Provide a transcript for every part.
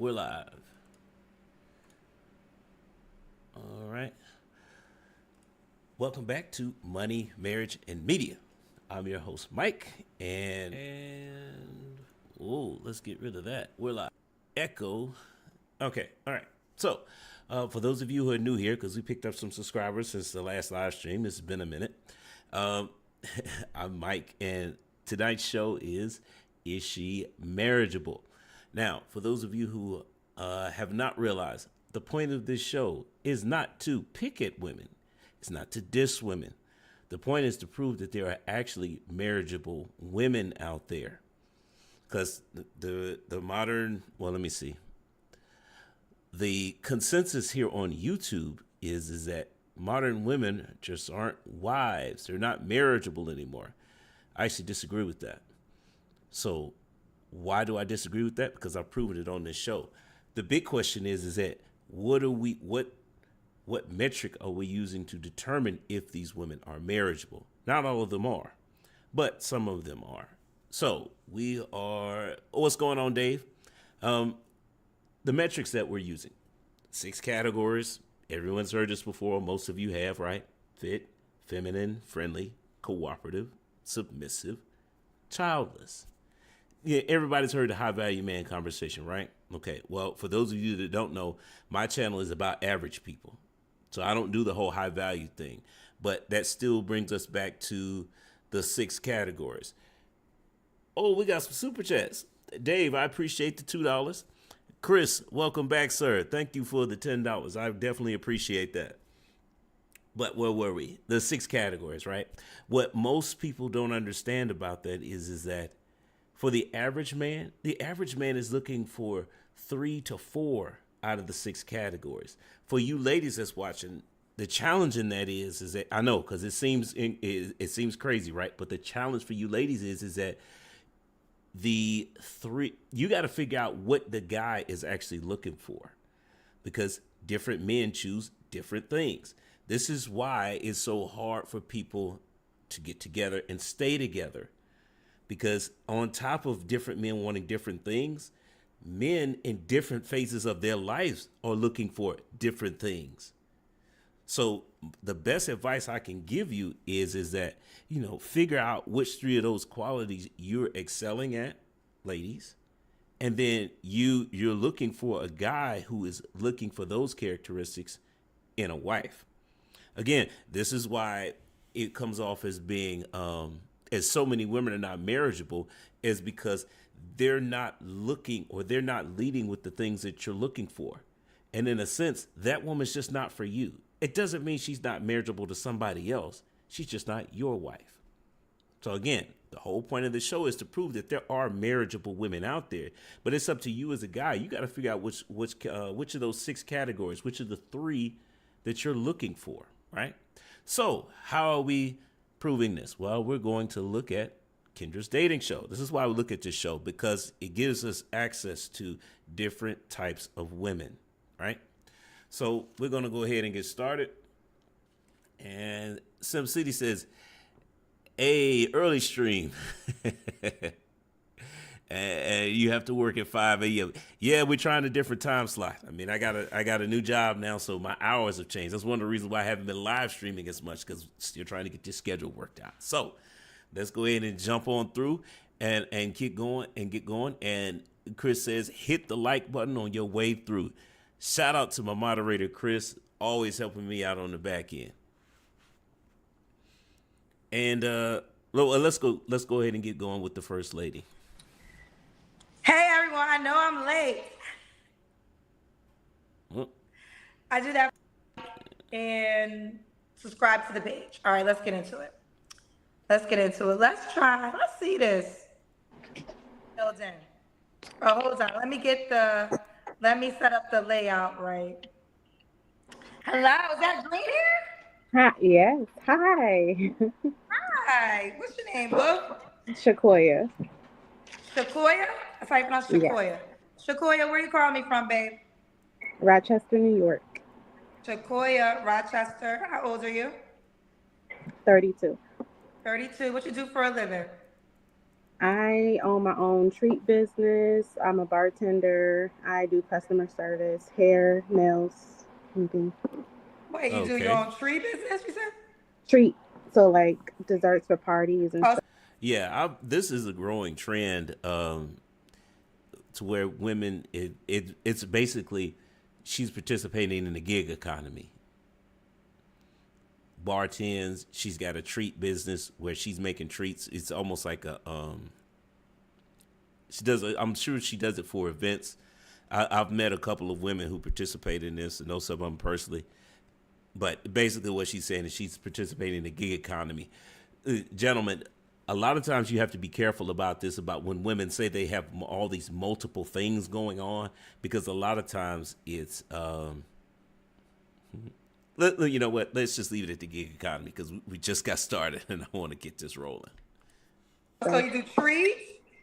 We're live. All right. Welcome back to Money, Marriage, and Media. I'm your host, Mike, and let's get rid of that. We're live. Echo. Okay. All right. So, for those of you who are new here, because we picked up some subscribers since the last live stream, it's been a minute. Um, I'm Mike, and tonight's show is she marriageable? Now, for those of you who have not realized, the point of this show is not to pick at women. It's not to diss women. The point is to prove that there are actually marriageable women out there. Because the modern, well, let me see. The consensus here on YouTube is that modern women just aren't wives. They're not marriageable anymore. I actually disagree with that. So why do I disagree with that? Because I've proven it on this show. The big question is that what metric are we using to determine if these women are marriageable? Not all of them are, but some of them are. So what's going on, Dave? The metrics that we're using, 6 categories. Everyone's heard this before. Most of you have, right? Fit, feminine, friendly, cooperative, submissive, childless. Yeah, everybody's heard the high value man conversation, right? Okay, well, for those of you that don't know, my channel is about average people. So I don't do the whole high value thing, but that still brings us back to the 6 categories. Oh, we got some super chats. Dave, I appreciate the $2. Chris, welcome back, sir. Thank you for the $10. I definitely appreciate that. But where were we? The 6 categories, right? What most people don't understand about that is that for the average man is looking for 3 to 4 out of the 6 categories. For you ladies that's watching, the challenge in that is that I know, because it seems crazy, right? But the challenge for you ladies is that you got to figure out what the guy is actually looking for, because different men choose different things. This is why it's so hard for people to get together and stay together, because on top of different men wanting different things, men in different phases of their lives are looking for different things. So the best advice I can give you is that, figure out which 3 of those qualities you're excelling at, ladies. And then you're looking for a guy who is looking for those characteristics in a wife. Again, this is why it comes off as being, as so many women are not marriageable, is because they're not looking, or they're not leading with the things that you're looking for. And in a sense, that woman's just not for you. It doesn't mean she's not marriageable to somebody else. She's just not your wife. So again, the whole point of the show is to prove that there are marriageable women out there. But it's up to you as a guy. You got to figure out which of those 6 categories, which of the 3 that you're looking for, right? So how are we proving this? Well, we're going to look at Kendra's dating show. This is why we look at this show, because it gives us access to different types of women, right? So we're going to go ahead and get started. And SimCity says, "Hey, early stream." And you have to work at 5 a.m. Yeah, we're trying a different time slot. I mean, I got a new job now, so my hours have changed. That's one of the reasons why I haven't been live streaming as much, because still trying to get your schedule worked out. So let's go ahead and jump on through and get going. And Chris says, hit the like button on your way through. Shout out to my moderator, Chris, always helping me out on the back end. And let's go ahead and get going with the first lady. Hey everyone, I know I'm late. Well, I do that and subscribe to the page. All right, let's get into it. Let's try. Let's see this. Filled in. Oh, hold on. Let me set up the layout right. Hello, is that Green here? Hi, yes. Hi. Hi. What's your name, boo? Shakoya. Shakoya? That's how you pronounce Shakoya. Yeah. Shakoya, where you calling me from, babe? Rochester, New York. Shakoya, Rochester. How old are you? 32. 32. What you do for a living? I own my own treat business. I'm a bartender. I do customer service, hair, nails, anything. Wait, you do your Okay. own tree business, you said? Treat. So like desserts for parties and Oh, stuff. Yeah, this is a growing trend to where women it's basically she's participating in the gig economy. Bartends, she's got a treat business where she's making treats. It's almost like a she does. I'm sure she does it for events. I've met a couple of women who participate in this, and know some of them personally. But basically, what she's saying is she's participating in the gig economy. Gentlemen, a lot of times you have to be careful about this, about when women say they have all these multiple things going on, because a lot of times it's, you know what, let's just leave it at the gig economy because we just got started and I want to get this rolling. so you do trees,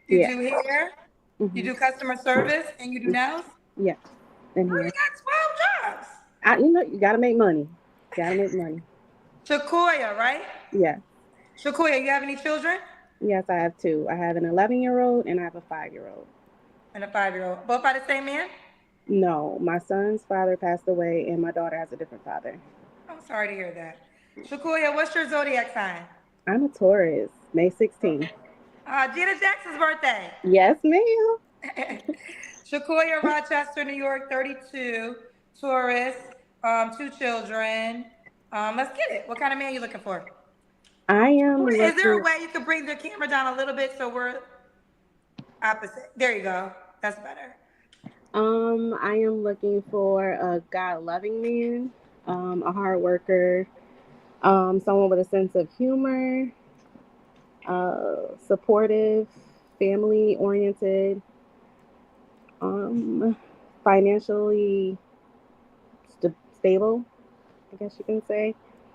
you Yeah. do hair, you Hmm. do customer service, and you do nails? Yeah. And Oh, you here. got 12 jobs. You gotta make money. Gotta make money. Shakoya, right? Yeah. Shakoya, you have any children? Yes, I have two. I have an 11-year-old and I have a 5-year-old. And a 5-year-old. Both by the same man? No, my son's father passed away and my daughter has a different father. I'm sorry to hear that. Shakoya, what's your zodiac sign? I'm a Taurus, May 16th. Janet Jackson's birthday. Yes, ma'am. Shakoya, Rochester, New York, 32, Taurus, 2 children. Let's get it. What kind of man are you looking for? I am Is there a looking way you could bring the camera down a little bit so we're opposite? There you go. That's better. I am looking for a God loving man, a hard worker, someone with a sense of humor, supportive, family oriented, um, financially stable, I guess you can say.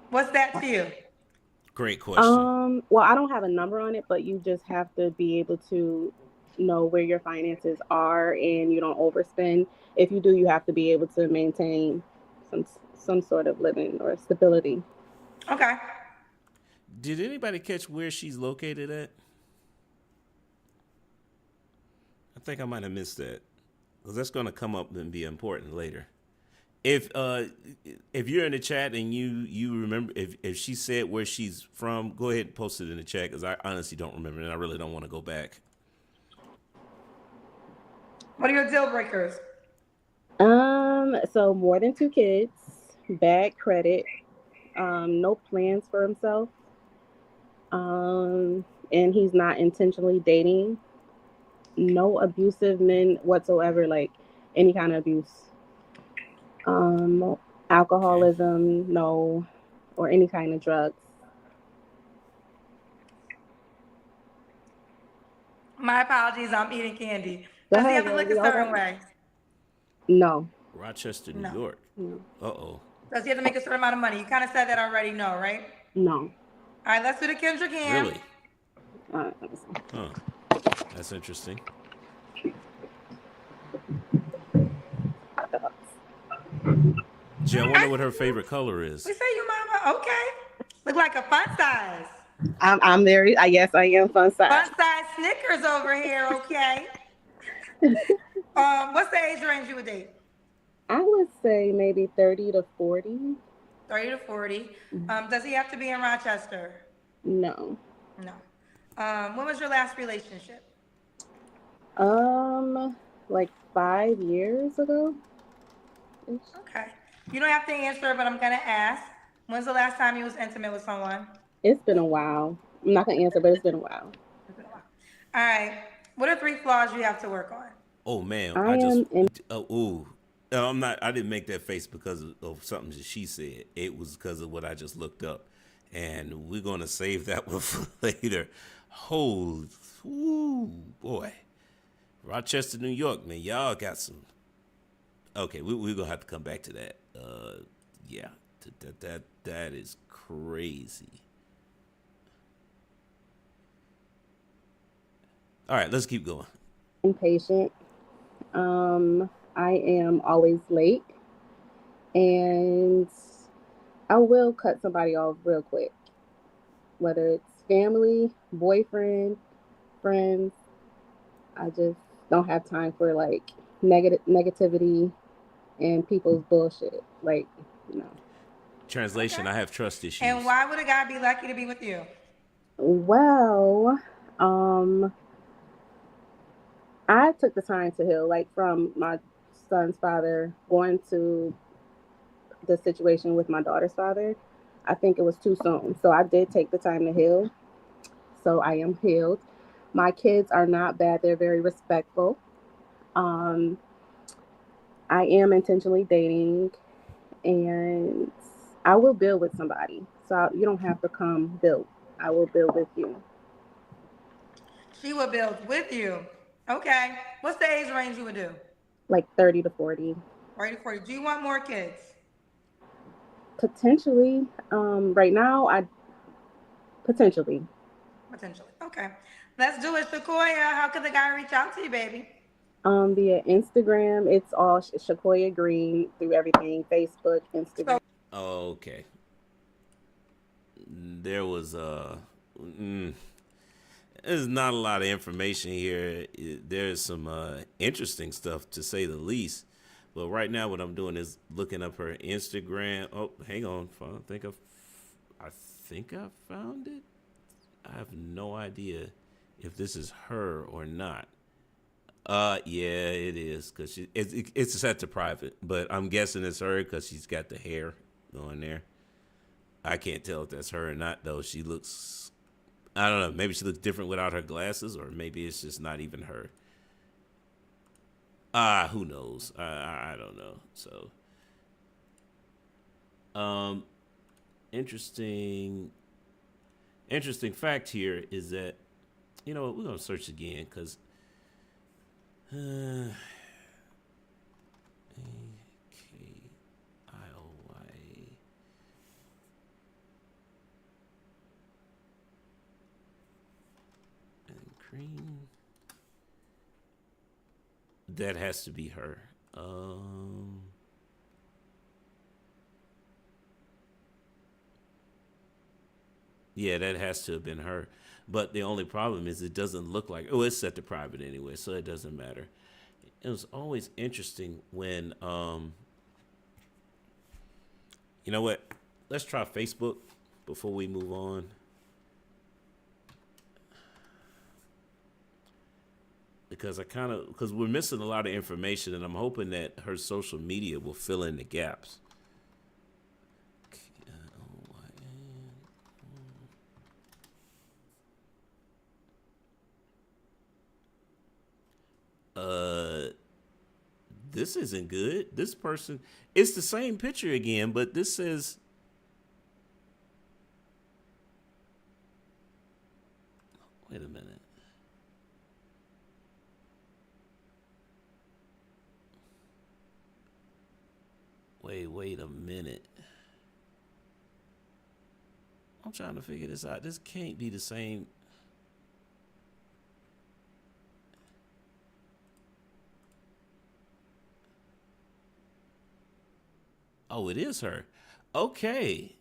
What's that to you? Great question. Well, I don't have a number on it, but you just have to be able to know where your finances are and you don't overspend. If you do, you have to be able to maintain some some sort of living or stability. Okay. Did anybody catch where she's located at? I think I might have missed that because that's going to come up and be important later. If you're in the chat and you remember if she said where she's from, go ahead and post it in the chat because I honestly don't remember and I really don't want to go back. What are your deal breakers? So more than two kids, bad credit, no plans for himself, and he's not intentionally dating, no abusive men whatsoever, like any kind of abuse. Um, Okay. alcoholism, no, or any kind of drugs. My apologies, I'm eating candy. Go Does he ahead, have to girl. look We a all certain right. way? No, Rochester, New No. York. no, Uh-oh. Does he have to make a certain amount of money? You kind of said that already, no, right? no. All right, let's do the Kendra Cam. Really? Let me see. Huh. That's interesting. Gee, I wonder what her favorite color is. We say you mama. Okay. Look like a fun size. I'm very. Yes, I am fun size. Fun size Snickers over here, okay? What's the age range you would date? I would say maybe 30 to 40. 30 to 40. Does he have to be in Rochester? No. No. When was your last relationship? Like 5 years ago. Okay. You don't have to answer, but I'm gonna ask. When's the last time you was intimate with someone? It's been a while. I'm not gonna answer, but it's been a while. It's been a while. All right. What are 3 flaws you have to work on? Oh man, I am in. ooh. I'm not. I didn't make that face because of something that she said. It was because of what I just looked up, and we're gonna save that one for later. Oh, ooh, boy, Rochester, New York, man, y'all got some. Okay, we're gonna have to come back to that. Yeah, that is crazy. All right, let's keep going. Impatient. I am always late, and I will cut somebody off real quick, whether it's family, boyfriend, friends. I just don't have time for like negativity and people's bullshit. Like, no. Translation: Okay. I have trust And issues. why would a guy be lucky to be with you? Well, I took the time to heal, like from my son's father going to the situation with my daughter's father. I think it was too soon. So I did take the time to heal. So I am healed. My kids are not bad. They're very respectful. Um, I am intentionally dating, and I will build with somebody. So you don't have to come build. I will build with you. She will build with you. Okay. What's the age range you would do? Like 30 to 40. 30 to 40. Do you want more kids? Potentially. Right now, I potentially. Potentially. Okay. Let's do it. Sequoia, how could the guy reach out to you, baby? Via Instagram, it's all Shakoya Green through everything Facebook, So Instagram. Okay, there was mm, there's not a lot of information here. There's some interesting stuff to say the least. But right now, what I'm doing is looking up her Instagram. Oh, hang on. I think I found it. I have no idea if this is her or not. Yeah, it is because it's set to private, but I'm guessing it's her because she's got the hair going there. I can't tell if that's her or not though. She looks, I don't know, maybe she looks different without her glasses, or maybe it's just not even her. Who knows? I don't know. So, um, interesting, interesting fact here is that you know what, we're gonna search again because. Akioi and Green. That has to be her. Yeah, that has to have been her. But the only problem is it doesn't look like. Oh, it's set to private anyway, so it doesn't matter. It was always interesting when, you know what? Let's try Facebook before we move on. Because because we're missing a lot of information, and I'm hoping that her social media will fill in the gaps. Uh, this isn't good. This person, it's the same picture again, but this says, wait a minute. Wait a minute. I'm trying to figure this out. This can't be the same. Oh, it is her. Okay.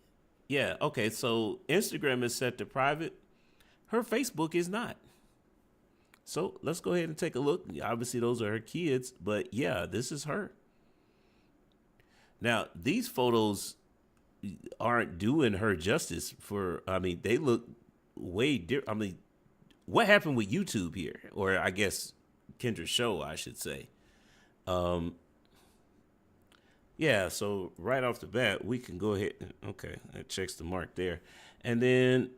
Yeah, okay. So Instagram is set to private. Her Facebook is not. So let's go ahead and take a look. Obviously, those are her kids, but yeah, this is her. Now, these photos aren't doing her justice for, I mean, they look way different. I mean, what happened with YouTube here? Or I guess Kendra's show, I should say. Yeah, so right off the bat, we can go ahead. Okay, that checks the mark there. And then,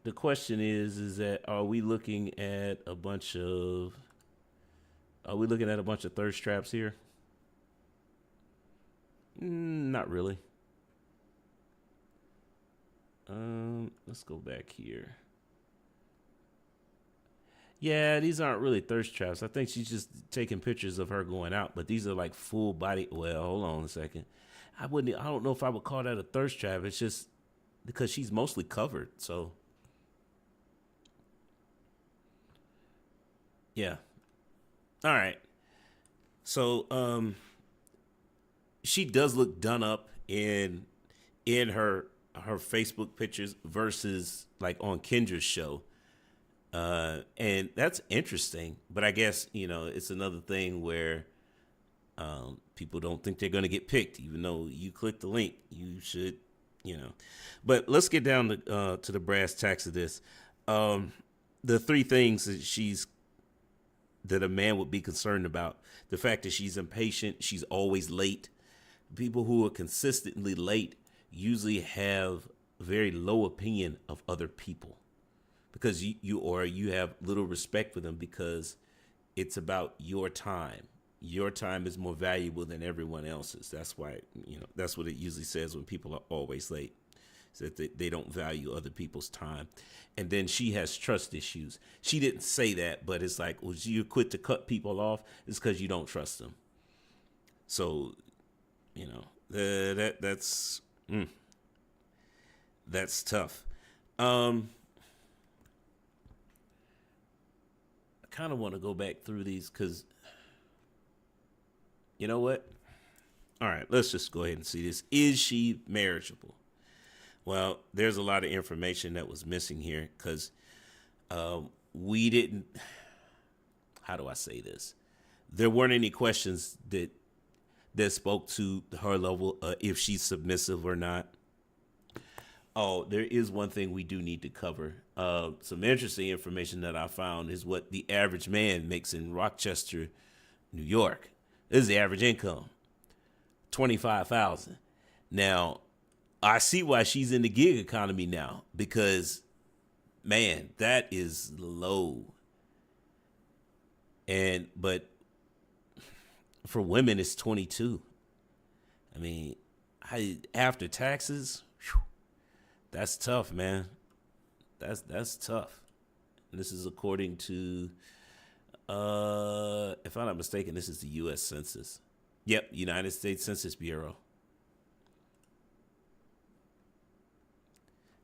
the question is that are we looking at a bunch of thirst traps here? Not really. Let's go back here. Yeah, these aren't really thirst traps. I think she's just taking pictures of her going out, but these are like full body. Well, hold on a second. I don't know if I would call that a thirst trap. It's just because she's mostly covered. So, yeah. All right. So, she does look done up in her her Facebook pictures versus like on Kendra's show. And that's interesting, but I guess, it's another thing where people don't think they're going to get picked, even though you click the link. You should, But let's get down to the brass tacks of this. The three things that a man would be concerned about: the fact that she's impatient, she's always late. People who are consistently late usually have very low opinion of other people, because you have little respect for them, because it's about your time. Your time is more valuable than everyone else's. That's why, that's what it usually says when people are always late, is that they don't value other people's time. And then she has trust issues. She didn't say that, but it's like, well, you quit to cut people off, it's because you don't trust them. So, that's tough. I kind of want to go back through these because, you know what? All right, let's just go ahead and see this. Is she marriageable? Well, there's a lot of information that was missing here because we didn't. How do I say this? There weren't any questions that spoke to her level, if she's submissive or not. Oh, there is one thing we do need to cover. Some interesting information that I found is what the average man makes in Rochester, New York. This is the average income, $25,000. Now, I see why she's in the gig economy now, because, man, that is low. But for women, it's 22. I mean, after taxes, whew, that's tough, man. That's tough. And this is according to, if I'm not mistaken, this is the U.S. Census. Yep, United States Census Bureau.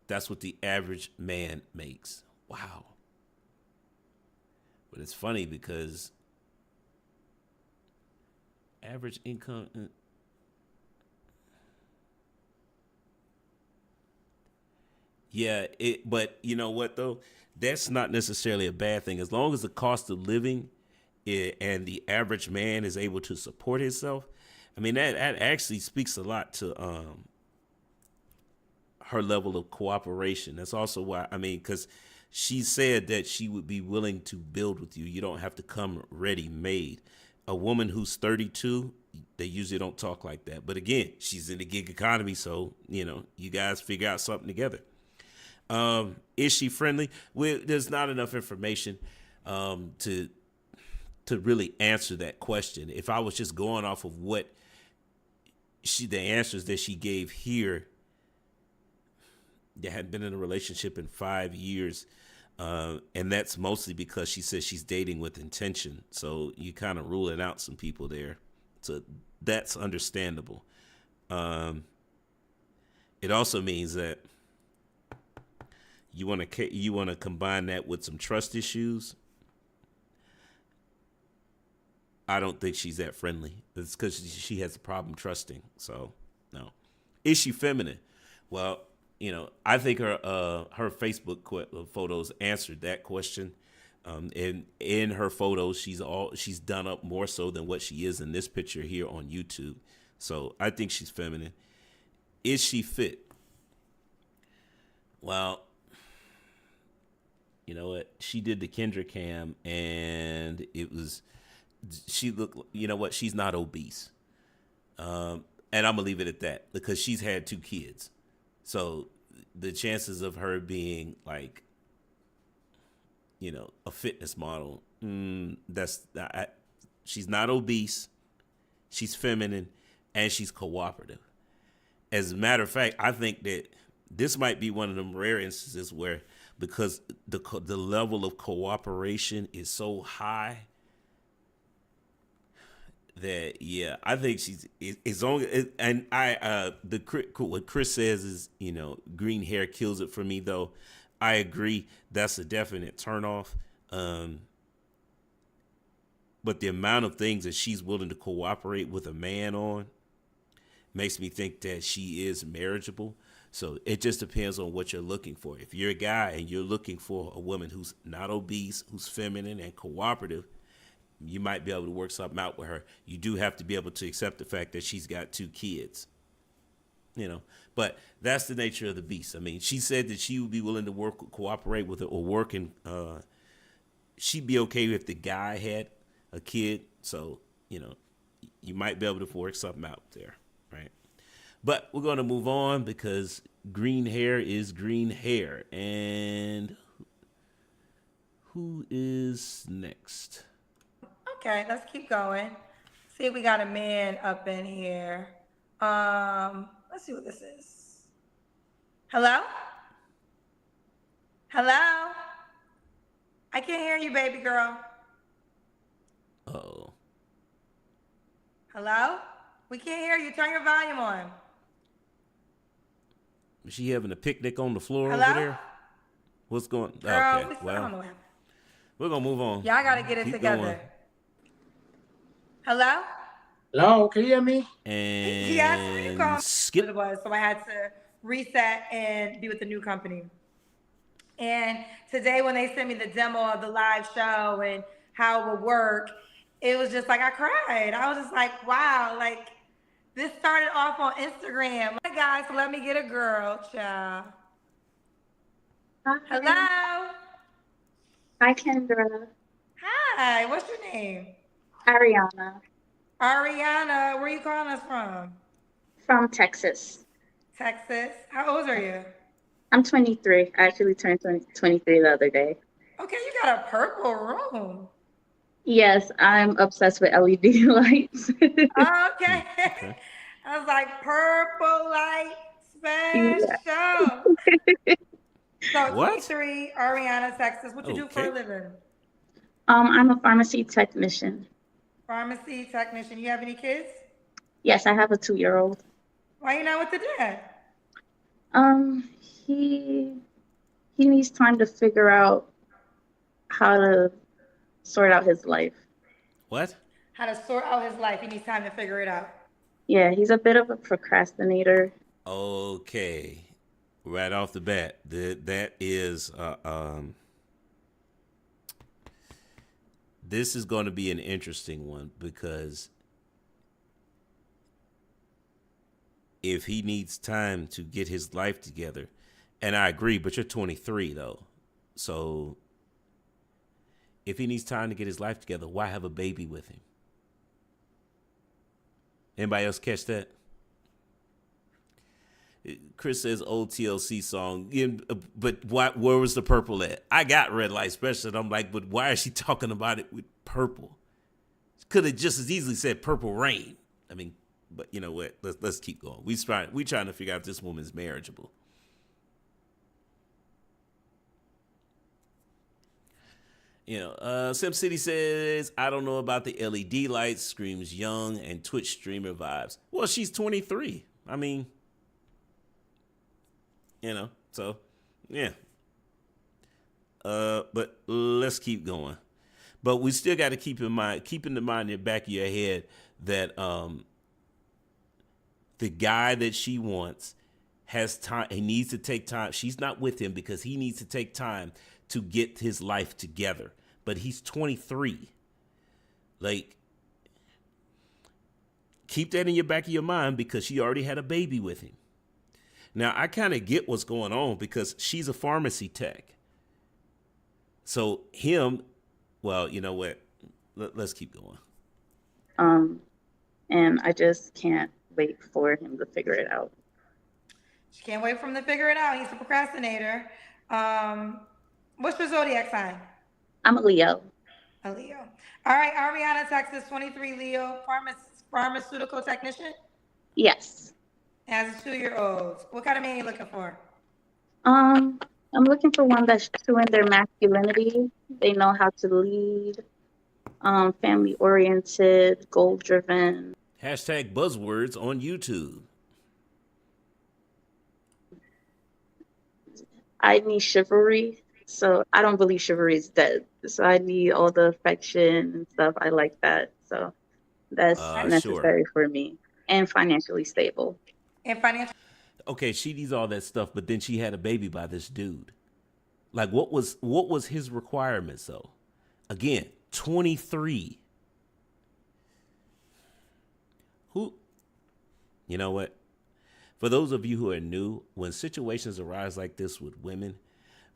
That's what the average man makes. Wow. But it's funny because average income. Yeah, but you know what though? That's not necessarily a bad thing. As long as the cost of living and the average man is able to support himself, I mean, that actually speaks a lot to her level of cooperation. That's also why, because she said that she would be willing to build with you. You don't have to come ready made. A woman who's 32, they usually don't talk like that. But again, she's in the gig economy, so you guys figure out something together. Is she friendly? There's not enough information to really answer that question. If I was just going off of what the answers that she gave here, they had been in a relationship in 5 years, and that's mostly because she says she's dating with intention. So you kind of ruling out some people there. So that's understandable. It also means that you want to combine that with some trust issues. I don't think she's that friendly. It's because she has a problem trusting. So no. Is she feminine? Well, I think her Facebook photos answered that question. And in her photos, she's done up more so than what she is in this picture here on YouTube. So I think she's feminine. Is she fit? Well, you know what? She did the Kendra cam, and she looked. You know what? She's not obese. And I'm gonna leave it at that because she's had 2 kids. So the chances of her being like, a fitness model, she's not obese, she's feminine, and she's cooperative. As a matter of fact, I think that this might be one of them rare instances where, because the level of cooperation is so high, that I think she's as long as, and what Chris says is green hair kills it for me though. I agree, that's a definite turnoff. But the amount of things that she's willing to cooperate with a man on makes me think that she is marriageable. So it just depends on what you're looking for. If you're a guy and you're looking for a woman who's not obese, who's feminine and cooperative, you might be able to work something out with her. You do have to be able to accept the fact that she's got 2 kids. But that's the nature of the beast. I mean, she said that she would be willing to cooperate with it, or work, and she'd be okay if the guy had a kid. So, you might be able to work something out there, right? But we're going to move on because green hair is green hair. And who is next? Okay, let's keep going. See if we got a man up in here. Let's see what this is. Hello? Hello? I can't hear you, baby girl. Uh-oh. Hello? We can't hear you. Turn your volume on. Is she having a picnic on the floor Hello? over there? What's going on? Girl, Okay, I don't well, know what happened. we're going to move on. Y'all got to get it Keep together. going. Hello? Hello, can you hear me? He asked me to call Skip. what it was, so I had to reset and be with the new company. And today when they sent me the demo of the live show and how it would work, it was just like I cried. I was just like, wow, like this started off on Instagram. Hi guys, so let me get a girl, child. Hi. Hello? Hi, Kendra. Hi, what's your name? Ariana Ariana, where you calling us from? from Texas. Texas. How old are you? I'm 23. I actually turned 23 the other day. Okay, you got a purple room. Yes, I'm obsessed with LED lights. Okay. Okay. I was like, purple light Yeah. special. So What? 23, Ariana, Texas. What you do for a Okay. living? I'm a pharmacy technician. Pharmacy technician. You have any kids? Yes, I have a 2-year-old. Why you not with the dad? He needs time to figure out how to sort out his life. What? How to sort out his life. He needs time to figure it out. Yeah, he's a bit of a procrastinator. Okay. Right off the bat, that is this is going to be an interesting one, because if he needs time to get his life together, and I agree, but you're 23 though, so if he needs time to get his life together, why have a baby with him? Anybody else catch that? Chris says old TLC song, but where was the purple at? I got red light special, and I'm like, but why is she talking about it with purple? Could have just as easily said purple rain. I mean, but you know what? Let's keep going. We trying to figure out if this woman's marriageable. Sim City says, I don't know about the LED lights, screams young and Twitch streamer vibes. Well, she's 23. I mean, so yeah. But let's keep going. But we still got to keep in mind in the back of your head that the guy that she wants has time. He needs to take time. She's not with him because he needs to take time to get his life together. But he's 23. Like, keep that in your back of your mind, because she already had a baby with him. Now, I kind of get what's going on because she's a pharmacy tech. So well, you know what? Let's keep going. And I just can't wait for him to figure it out. She can't wait for him to figure it out. He's a procrastinator. What's your zodiac sign? I'm a Leo. A Leo. All right, Ariana, Texas, 23, Leo, pharmaceutical technician. Yes. Has a 2-year-old. What kind of man are you looking for? I'm looking for one that's true in their masculinity. They know how to lead, family oriented, goal driven. Hashtag buzzwords on YouTube. I need chivalry. So I don't believe chivalry is dead. So I need all the affection and stuff. I like that. So that's necessary for me. And financially stable. And financial. okay, she needs all that stuff, but then she had a baby by this dude. Like, what was his requirements though? Again, 23. Who? You know what? For those of you who are new, when situations arise like this with women,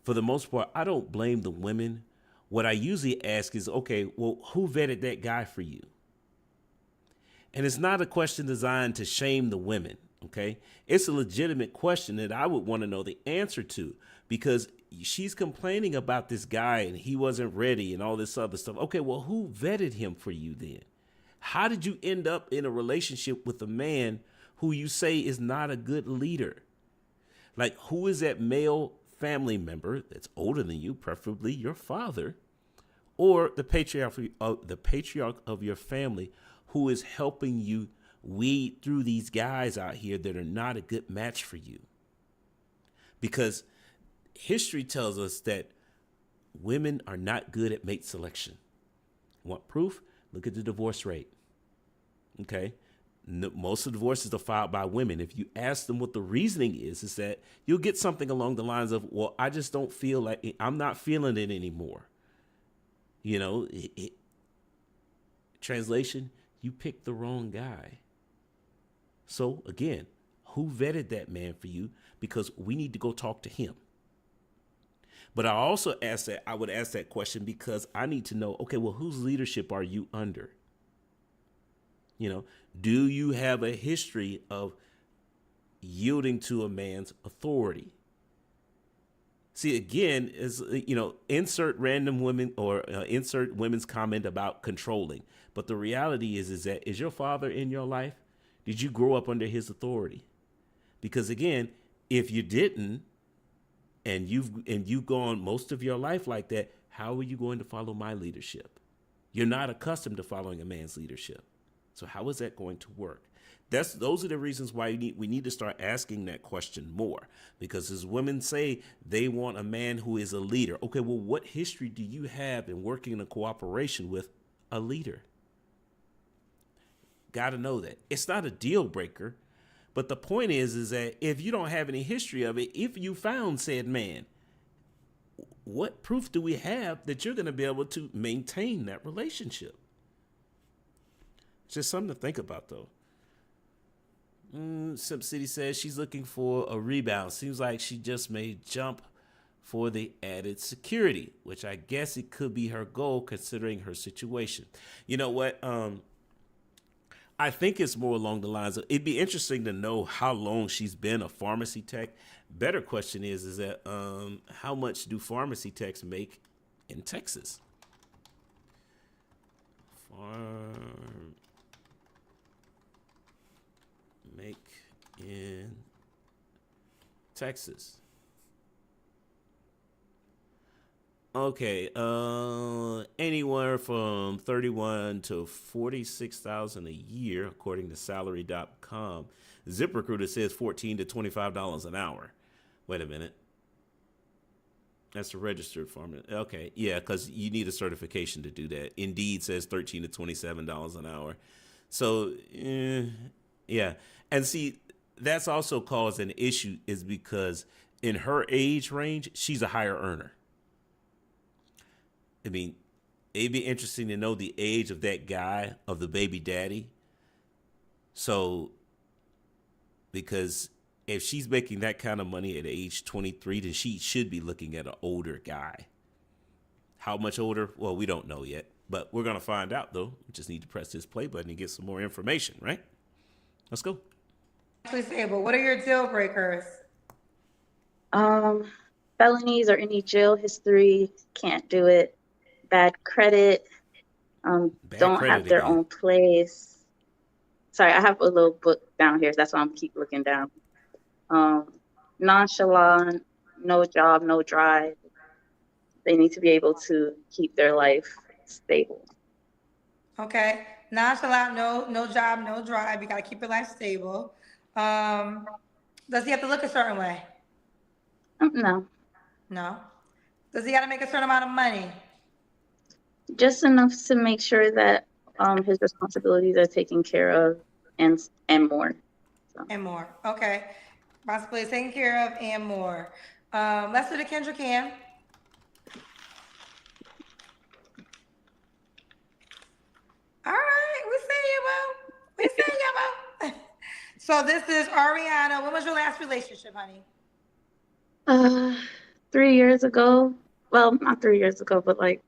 for the most part, I don't blame the women. What I usually ask is, okay, well, who vetted that guy for you? And it's not a question designed to shame the women, okay? It's a legitimate question that I would want to know the answer to, because she's complaining about this guy and he wasn't ready and all this other stuff. Okay, well, who vetted him for you then? How did you end up in a relationship with a man who you say is not a good leader? Like, who is that male family member that's older than you, preferably your father, or the patriarch of your family, who is helping you weed through these guys out here that are not a good match for you? Because history tells us that women are not good at mate selection. Want proof? Look at the divorce rate. Okay. Most of the divorces are filed by women. If you ask them what the reasoning is that you'll get something along the lines of, well, I just don't feel like it. I'm not feeling it anymore. You know, translation, you picked the wrong guy. So again, who vetted that man for you? Because we need to go talk to him. But I also I would ask that question because I need to know, okay, well, whose leadership are you under? You know, do you have a history of yielding to a man's authority? See, again, is, you know, insert random women or insert women's comment about controlling. But the reality is that, is your father in your life? Did you grow up under his authority? Because again, if you didn't, and you've gone most of your life like that, how are you going to follow my leadership? You're not accustomed to following a man's leadership. So how is that going to work? Those are the reasons why we need to start asking that question more. Because as women say, they want a man who is a leader. Okay, well, what history do you have in working in a cooperation with a leader? Got to know that. It's not a deal breaker. But the point is that if you don't have any history of it, if you found said man, what proof do we have that you're going to be able to maintain that relationship? It's just something to think about, though. Simp City says she's looking for a rebound. Seems like she just may jump for the added security, which I guess it could be her goal considering her situation. You know what? I think it's more along the lines of, it'd be interesting to know how long she's been a pharmacy tech. Better question is that how much do pharmacy techs make in Texas? Make in Texas. Okay, anywhere from 31 to 46,000 a year, according to salary.com. ZipRecruiter says $14 to $25 an hour. Wait a minute. That's a registered farmer. Okay, yeah, because you need a certification to do that. Indeed says $13 to $27 an hour. So, yeah. And see, that's also caused an issue is because in her age range, she's a higher earner. I mean, it'd be interesting to know the age of that guy, of the baby daddy. So, because if she's making that kind of money at age 23, then she should be looking at an older guy. How much older? Well, we don't know yet, but we're going to find out, though. We just need to press this play button and get some more information, right? Let's go. Stable. What are your deal breakers? Felonies or any jail history, can't do it. Bad credit, don't have their own place. Sorry, I have a little book down here. That's why I'm keep looking down. Nonchalant, no job, no drive. They need to be able to keep their life stable. Okay. Nonchalant, no job, no drive. You got to keep your life stable. Does he have to look a certain way? No. No. Does he got to make a certain amount of money? Just enough to make sure that his responsibilities are taken care of and more. So. And more. Okay. Responsibility taken care of and more. Let's do the Kendra Cam. All right, we see you, boo. We see you, boo. So this is Ariana. When was your last relationship, honey? 3 years ago. Well, not 3 years ago, but like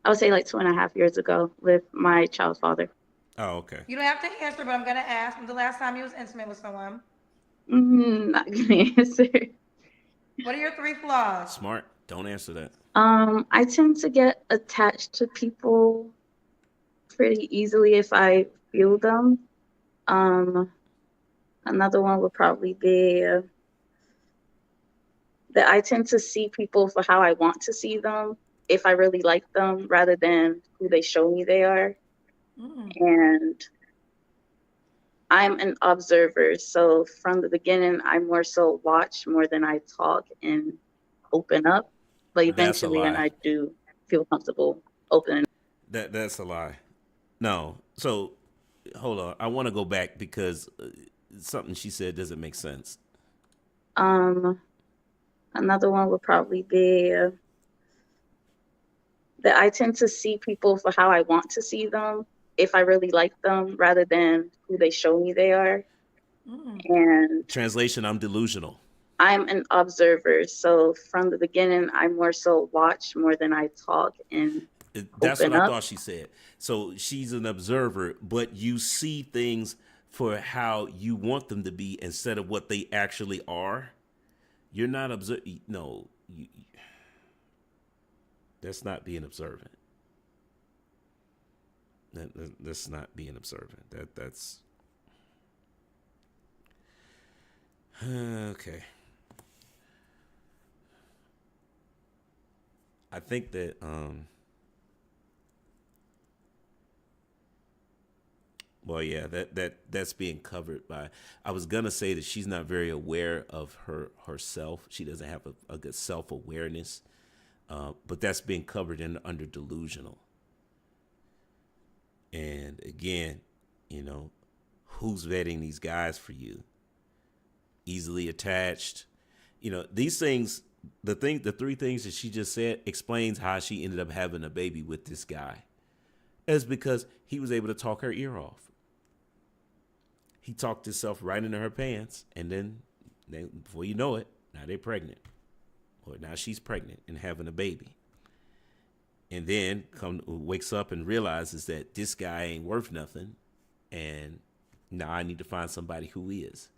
I would say like 2.5 years ago with my child's father. Oh, okay. You don't have to answer, but I'm gonna ask. When the last time you was intimate with someone? Not gonna answer. What are your 3 flaws? Smart. Don't answer that. I tend to get attached to people pretty easily if I feel them. Another one would probably be that I tend to see people for how I want to see them, if I really like them, rather than who they show me they are. And I'm an observer, so from the beginning, I more so watch more than I talk and open up. But eventually, then I do feel comfortable opening. That's a lie. No. So hold on. I want to go back because something she said doesn't make sense. Another one would probably be that I tend to see people for how I want to see them, if I really like them, rather than who they show me they are. And translation, I'm delusional. I'm an observer, so from the beginning, I more so watch more than I talk and that's open what I up. thought she said. So she's an observer, but you see things for how you want them to be instead of what they actually are. You're not observing. No, that's not being observant. That's not being observant. That's okay. I think that well, yeah, that's being covered by. I was gonna say that she's not very aware of herself. She doesn't have a good self-awareness, but that's being covered under delusional. And again, who's vetting these guys for you? Easily attached. These things. The 3 things that she just said explains how she ended up having a baby with this guy. It's because he was able to talk her ear off. He talked himself right into her pants, and then before you know it, now they're pregnant, or now she's pregnant and having a baby. And then wakes up and realizes that this guy ain't worth nothing, and now I need to find somebody who is.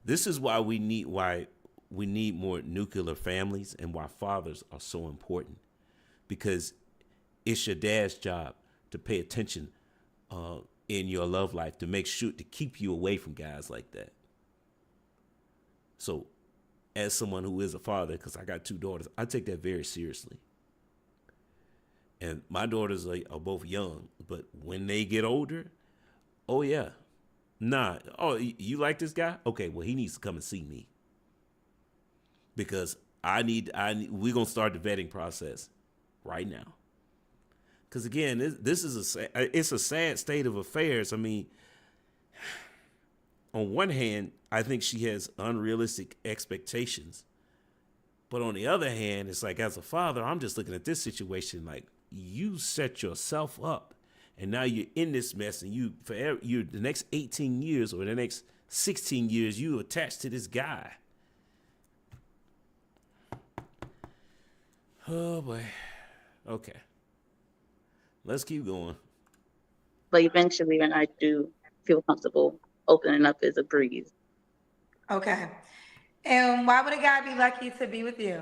This is why we need more nuclear families and why fathers are so important, because it's your dad's job to pay attention in your love life to make sure to keep you away from guys like that. So as someone who is a father, because I got 2 daughters, I take that very seriously. And my daughters are both young, but when they get older, oh yeah, you like this guy? Okay, well, he needs to come and see me. Because we're going to start the vetting process right now. Because again, this is it's a sad state of affairs. I mean, on one hand, I think she has unrealistic expectations. But on the other hand, it's like, as a father, I'm just looking at this situation like, you set yourself up. And now you're in this mess, and you're the next 18 years or the next 16 years, you attached to this guy. Oh boy. Okay. Let's keep going. But eventually, when I do feel comfortable, opening up is a breeze. Okay. And why would a guy be lucky to be with you?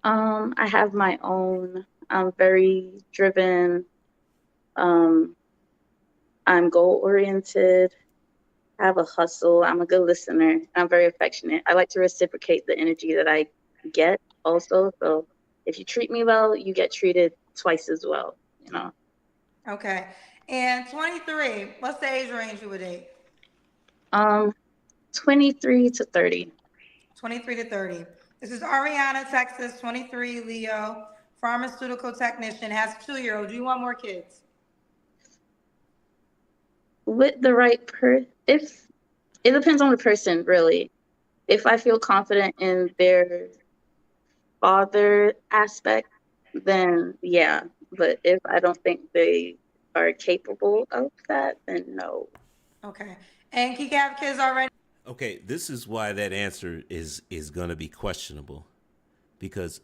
I have my own. I'm very driven. I'm goal oriented. I have a hustle. I'm a good listener. I'm very affectionate. I like to reciprocate the energy that I get also. So if you treat me well, you get treated twice as well, Okay. And 23, what's the age range you would date? 23 to 30. 23 to 30. This is Ariana, Texas, 23, Leo, pharmaceutical technician, has a 2-year-old. Do you want more kids? With the right if it depends on the person, really. If I feel confident in their father aspect, then yeah. But if I don't think they are capable of that, then no. Okay. And Kiki have kids already? Okay, this is why that answer is going to be questionable, because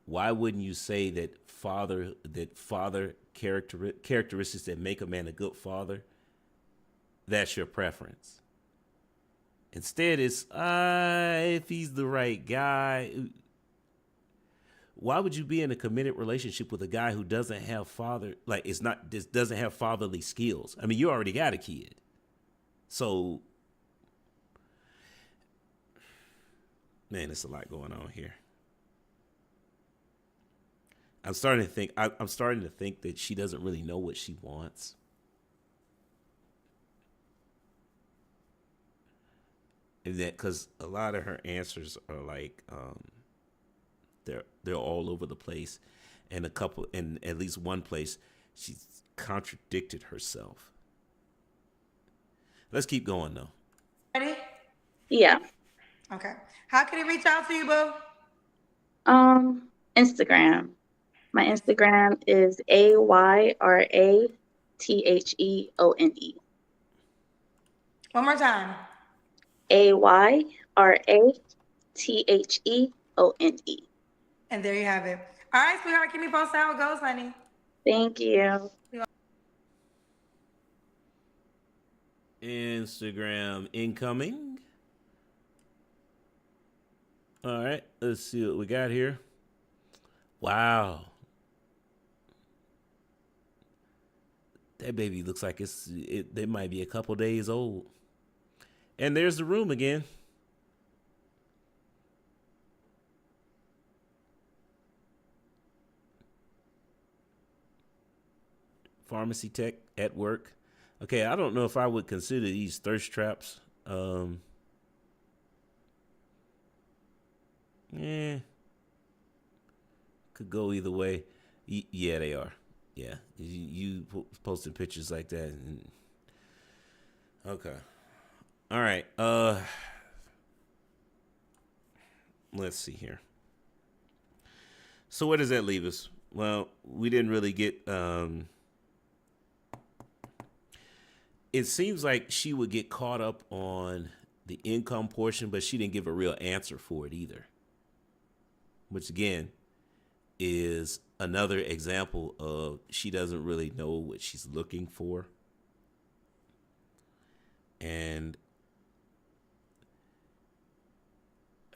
why wouldn't you say that father characteristics that make a man a good father, that's your preference? Instead, it's if he's the right guy. Why would you be in a committed relationship with a guy who doesn't have doesn't have fatherly skills? I mean, you already got a kid, so man, there's a lot going on here. I'm starting to think that she doesn't really know what she wants. And that because a lot of her answers are like they're all over the place, and in at least one place she's contradicted herself. Let's keep going though. Ready? Yeah. Okay. How can he reach out to you, boo? Instagram. My Instagram is AYRATHEONE. One more time. AYRATHEONE. And there you have it. All right, sweetheart, keep me posted how it goes, honey. Thank you. Instagram incoming. All right, let's see what we got here. Wow. That baby looks like it might be a couple days old. And there's the room again. Pharmacy tech at work. Okay, I don't know if I would consider these thirst traps. Could go either way. Yeah, they are. Yeah, you posting pictures like that. Okay. All right. Let's see here. So where does that leave us? Well, we didn't really get. It seems like she would get caught up on the income portion, but she didn't give a real answer for it either. Which again is another example of she doesn't really know what she's looking for. And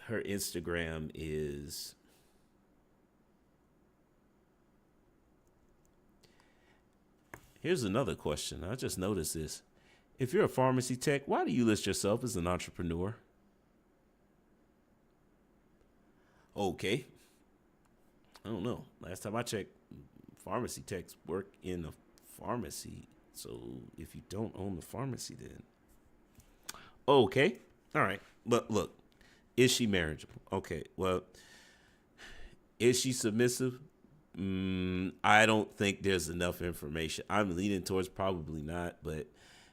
her Instagram is here's another question. I just noticed this. If you're a pharmacy tech, why do you list yourself as an entrepreneur? Okay. I don't know. Last time I checked, pharmacy techs work in a pharmacy. So if you don't own the pharmacy, then okay. All right. But look, is she marriageable? Okay. Well, is she submissive? I don't think there's enough information. I'm leaning towards probably not, but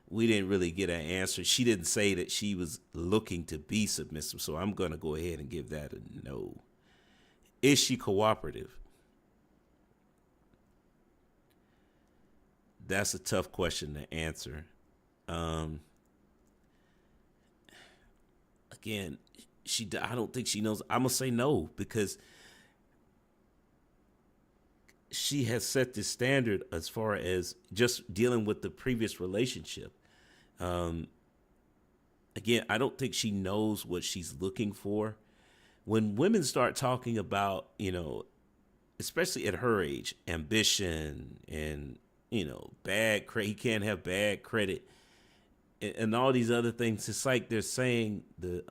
we didn't really get an answer. She didn't say that she was looking to be submissive, so I'm going to go ahead and give that a no. Is she cooperative? That's a tough question to answer. Again, I don't think she knows. I'm going to say no because she has set the standard as far as just dealing with the previous relationship. Again, I don't think she knows what she's looking for. When women start talking about, especially at her age, ambition and, bad credit, he can't have bad credit and all these other things, it's like they're saying the,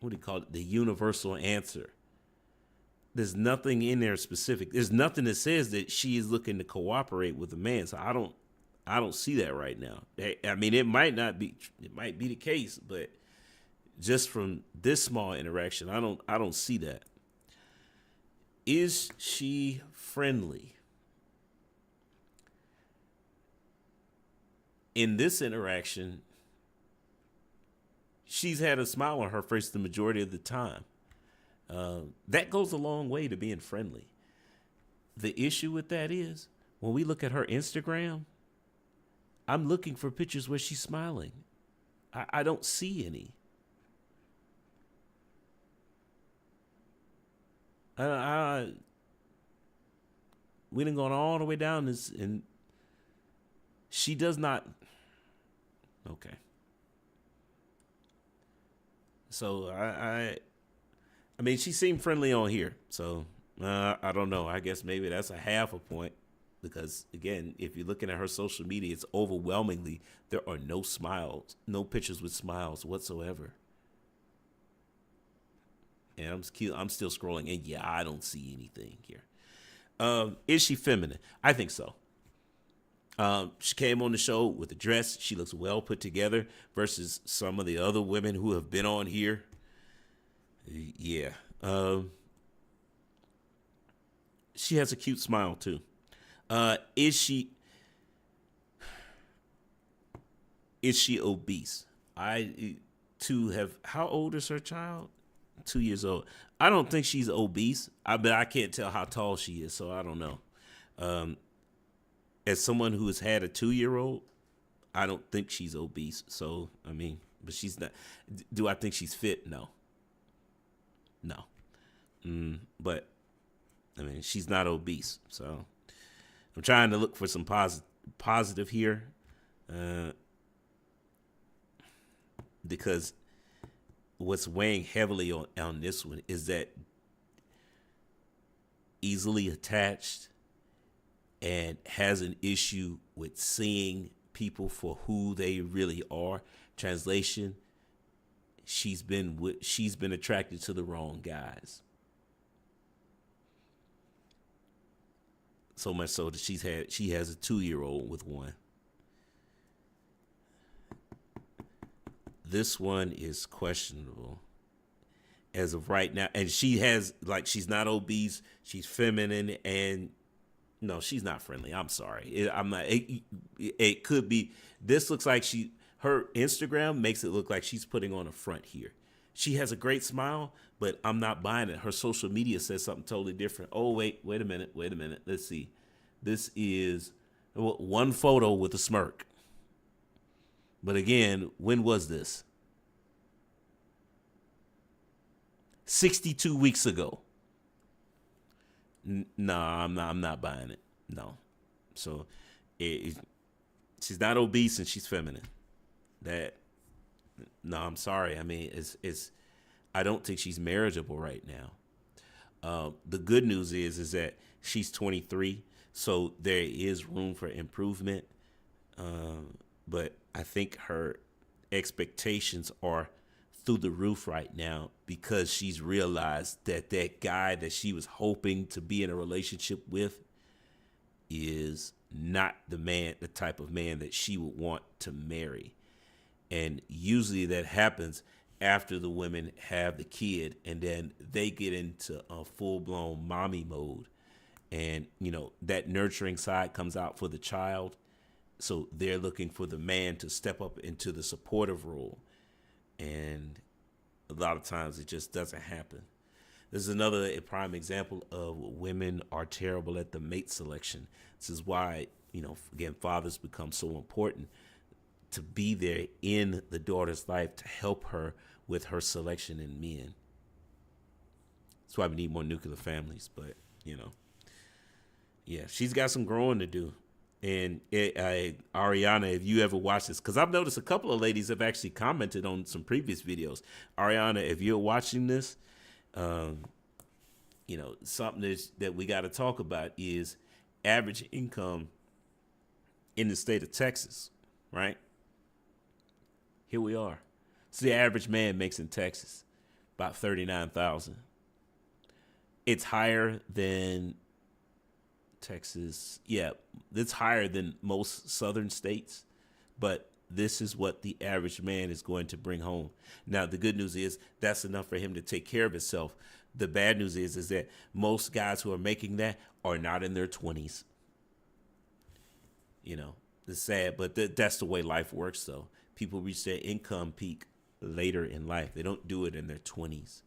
what do you call it? The universal answer. There's nothing in there specific. There's nothing that says that she is looking to cooperate with a man. So I don't see that right now. I mean, it might be the case, but just from this small interaction, I don't see that. Is she friendly? in this interaction, she's had a smile on her face the majority of the time. That goes a long way to being friendly. The issue with that is when we look at her Instagram, I'm looking for pictures where she's smiling. I don't see any. We done gone all the way down this, and she does not. Okay. So I mean, she seemed friendly on here. So I don't know. I guess maybe that's a half a point, because again, if you're looking at her social media, it's overwhelmingly there are no smiles, no pictures with smiles whatsoever. And I'm still scrolling, and yeah, I don't see anything here. Is she feminine? I think so. She came on the show with a dress. She looks well put together versus some of the other women who have been on here. Yeah. She has a cute smile too. Is she obese? How old is her child? 2 years old. I don't think she's obese. But I can't tell how tall she is, so I don't know. As someone who has had a 2-year-old, I don't think she's obese. So, I mean, but she's not. Do I think she's fit? No. But, I mean, she's not obese. So, I'm trying to look for some positive here. Because what's weighing heavily on this one is that easily attached and has an issue with seeing people for who they really are. Translation, she's been attracted to the wrong guys. So much so that she has a 2-year-old with one. This one is questionable as of right now. And she has, like, she's not obese, she's feminine, and no, she's not friendly. I'm sorry. It could be. This looks like her Instagram makes it look like she's putting on a front here. She has a great smile, but I'm not buying it. Her social media says something totally different. Oh, wait a minute. Let's see. This is one photo with a smirk. But again, when was this? 62 weeks ago. No, I'm not buying it. No. So she's not obese and she's feminine. I'm sorry. I mean, I don't think she's marriageable right now. The good news is that she's 23, so there is room for improvement. But I think her expectations are through the roof right now because she's realized that guy that she was hoping to be in a relationship with is not the type of man that she would want to marry. And usually that happens after the women have the kid and then they get into a full-blown mommy mode. And, that nurturing side comes out for the child. So they're looking for the man to step up into the supportive role. And a lot of times it just doesn't happen. This is another prime example of women are terrible at the mate selection. This is why, again, fathers become so important to be there in the daughter's life to help her with her selection in men. That's why we need more nuclear families. But, yeah, she's got some growing to do. And Ariana, if you ever watch this, because I've noticed a couple of ladies have actually commented on some previous videos. Ariana, if you're watching this, something that we got to talk about is average income in the state of Texas, right? Here we are. So the average man makes in Texas about $39,000. It's higher than Texas. Yeah, it's higher than most southern states, but this is what the average man is going to bring home. Now, the good news is that's enough for him to take care of himself. The bad news is that most guys who are making that are not in their 20s. It's sad, but that's the way life works, though. People reach their income peak later in life. They don't do it in their 20s.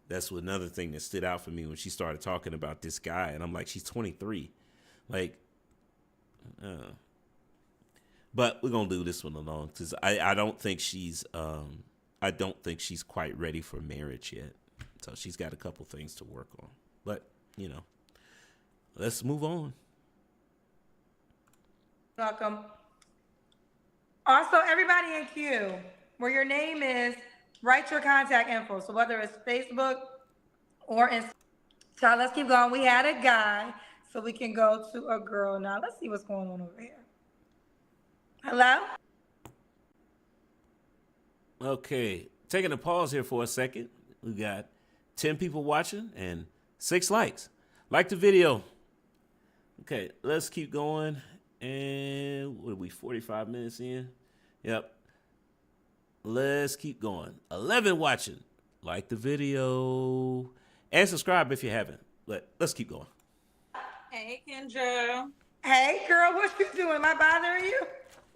That's another thing that stood out for me when she started talking about this guy, and I'm like, she's 23. Like, but we're gonna leave this one alone because I don't think she's quite ready for marriage yet. So she's got a couple things to work on. But let's move on. Welcome. Also, everybody in queue, where your name is, write your contact info. So whether it's Facebook or Instagram. So let's keep going. We had a guy, so we can go to a girl now. Let's see what's going on over here. Hello? Okay, taking a pause here for a second. We got 10 people watching and 6 likes. Like the video. Okay, let's keep going. And what are we, 45 minutes in? Yep. Let's keep going. 11 watching. Like the video. And subscribe if you haven't. But let's keep going. Hey, Kendra. Hey, girl, what you doing? Am I bothering you?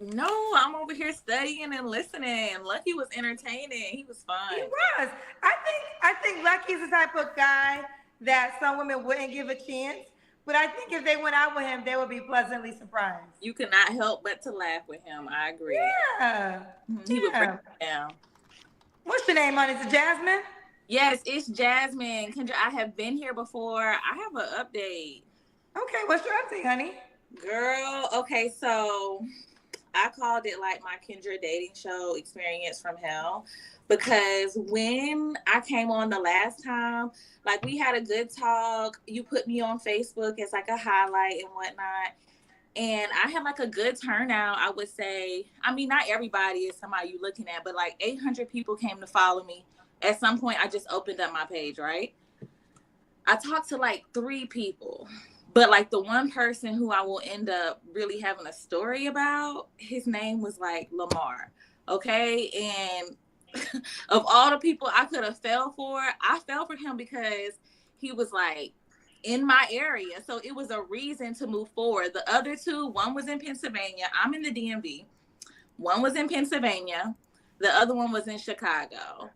No, I'm over here studying and listening. Lucky was entertaining. He was fun. He was. I think Lucky's the type of guy that some women wouldn't give a chance. But I think if they went out with him, they would be pleasantly surprised. You could not help but to laugh with him. I agree. Yeah. He would break it down. What's your name, honey? Is it Jasmine? Yes, it's Jasmine. Kendra, I have been here before. I have an update. Okay, what's your update, honey? Girl, okay, so I called it like my Kendra dating show experience from hell. Because when I came on the last time, like we had a good talk. You put me on Facebook as like a highlight and whatnot. And I had like a good turnout, I would say. I mean, not everybody is somebody you're looking at, but like 800 people came to follow me. At some point, I just opened up my page, right? I talked to like 3 people. But like the one person who I will end up really having a story about, his name was like Lamar. Okay. And of all the people I could have fell for, I fell for him because he was like in my area. So it was a reason to move forward. The other 2, one was in Pennsylvania. I'm in the DMV. One was in Pennsylvania. The other one was in Chicago.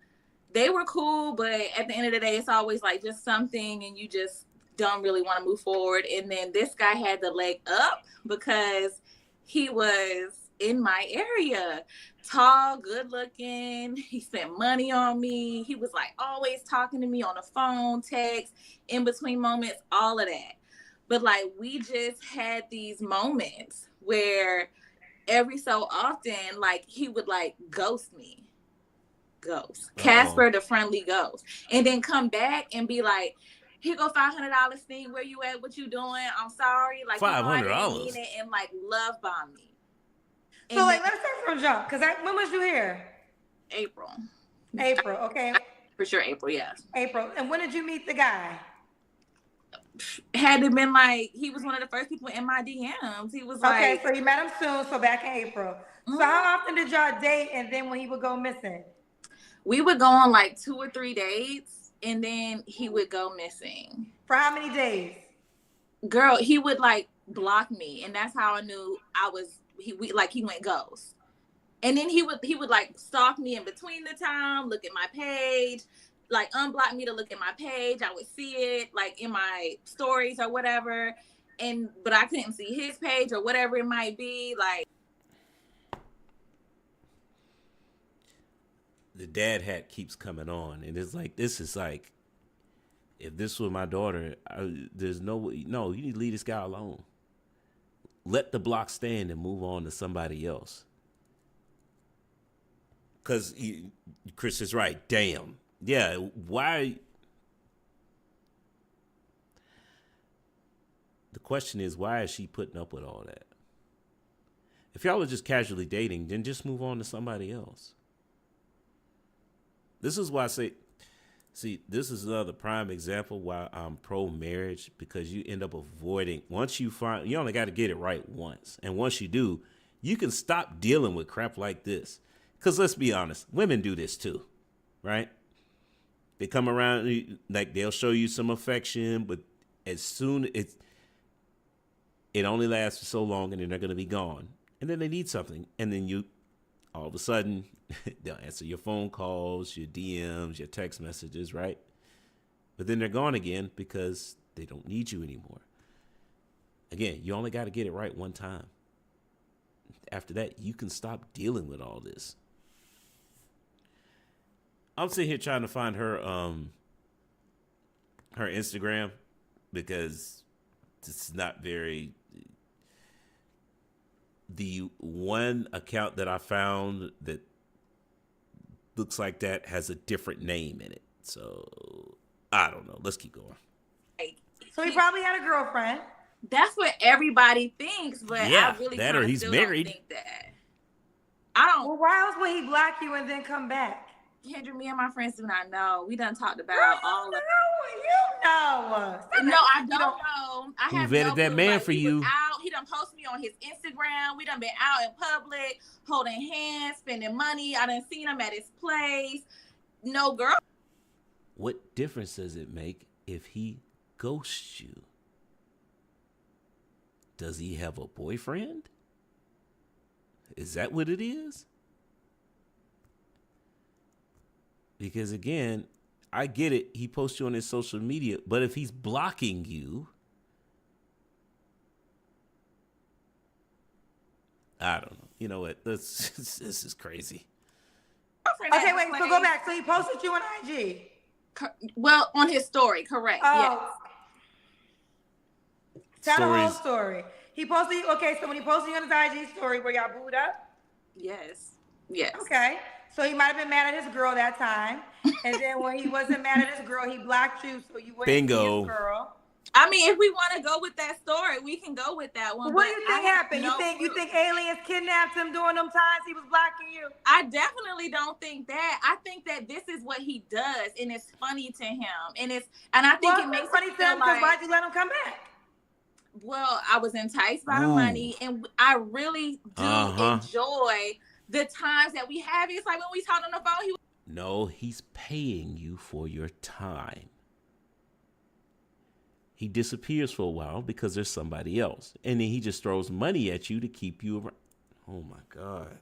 They were cool, but at the end of the day, it's always like just something and you just don't really want to move forward. And then this guy had the leg up because he was in my area, tall, good looking. He spent money on me. He was like always talking to me on the phone, text, in between moments, all of that. But like we just had these moments where every so often, like he would like ghost me. Casper the friendly ghost. And then come back and be like, here go $500 thing. Where you at? What you doing? I'm sorry. Like $500 and like love bomb me. So like, let's start from jump. Cause when was you here? April. Okay. For sure, April. Yes. April. And when did you meet the guy? Had it been like he was one of the first people in my DMs. He was like, okay, so you met him soon. So back in April. So how often did y'all date? And then when he would go missing? We would go on like 2 or 3 dates. And then he would go missing. For how many days? Girl, he would like block me, and that's how I knew he went ghost. And then he would like stalk me in between the time, look at my page, like unblock me to look at my page. I would see it like in my stories or whatever, but I couldn't see his page or whatever it might be. Like the dad hat keeps coming on, and it's like, this is like, if this was my daughter, there's no way. No, you need to leave this guy alone. Let the block stand and move on to somebody else. Because Chris is right. Damn. Yeah, why? The question is, why is she putting up with all that? If y'all are just casually dating, then just move on to somebody else. This is why I say, this is another prime example why I'm pro-marriage, because you end up avoiding, once you find, you only got to get it right once. And once you do, you can stop dealing with crap like this. Because let's be honest, women do this too, right? They come around, like they'll show you some affection, but as soon as it only lasts for so long, and then they're going to be gone. And then they need something. And then you, all of a sudden, they'll answer your phone calls, your DMs, your text messages, right? But then they're gone again because they don't need you anymore. Again, you only got to get it right one time. After that, you can stop dealing with all this. I'm sitting here trying to find her Instagram because it's not very. The one account that I found that looks like that has a different name in it. So I don't know. Let's keep going. So he probably had a girlfriend. That's what everybody thinks, but Yeah, I really that or he's still married. don't think that. I don't. Well, why else would he block you and then come back? Kendra, me and my friends do not know. We done talked about Girl, all of you know. No, I don't know. I Who have vetted no that clue. man Like, for he you? was out. He done posted me on his Instagram. We done been out in public, holding hands, spending money. I done seen him at his place. No, girl. What difference does it make if he ghosts you? Does he have a boyfriend? Is that what it is? Because again, I get it. He posts you on his social media, but if he's blocking you, I don't know. You know what? This is crazy. Okay, wait. So go back. So he posted you on IG. Well, on his story, correct? Oh. Yes. Tell the whole Stories. story. He posted you. Okay, so when he posted you on his IG story, were y'all booed up? Yes. Yes. Okay. So he might have been mad at his girl that time. And then when he wasn't mad at his girl, he blocked you so you wouldn't see Bingo. his girl. I mean, if we want to go with that story, we can go with that one. What do but you think I have happened? no You clue. think aliens kidnapped him during them times he was blocking you? I definitely don't think that. I think that this is what he does, and it's funny to him, and I think it makes funny him to him feel because like, why'd you let him come back? well, I was enticed by the Ooh. money, and I really do enjoy the times that we have. It's like when we talked on the phone, No, he's paying you for your time. He disappears for a while because there's somebody else. And then he just throws money at you to keep you around. Oh, my God.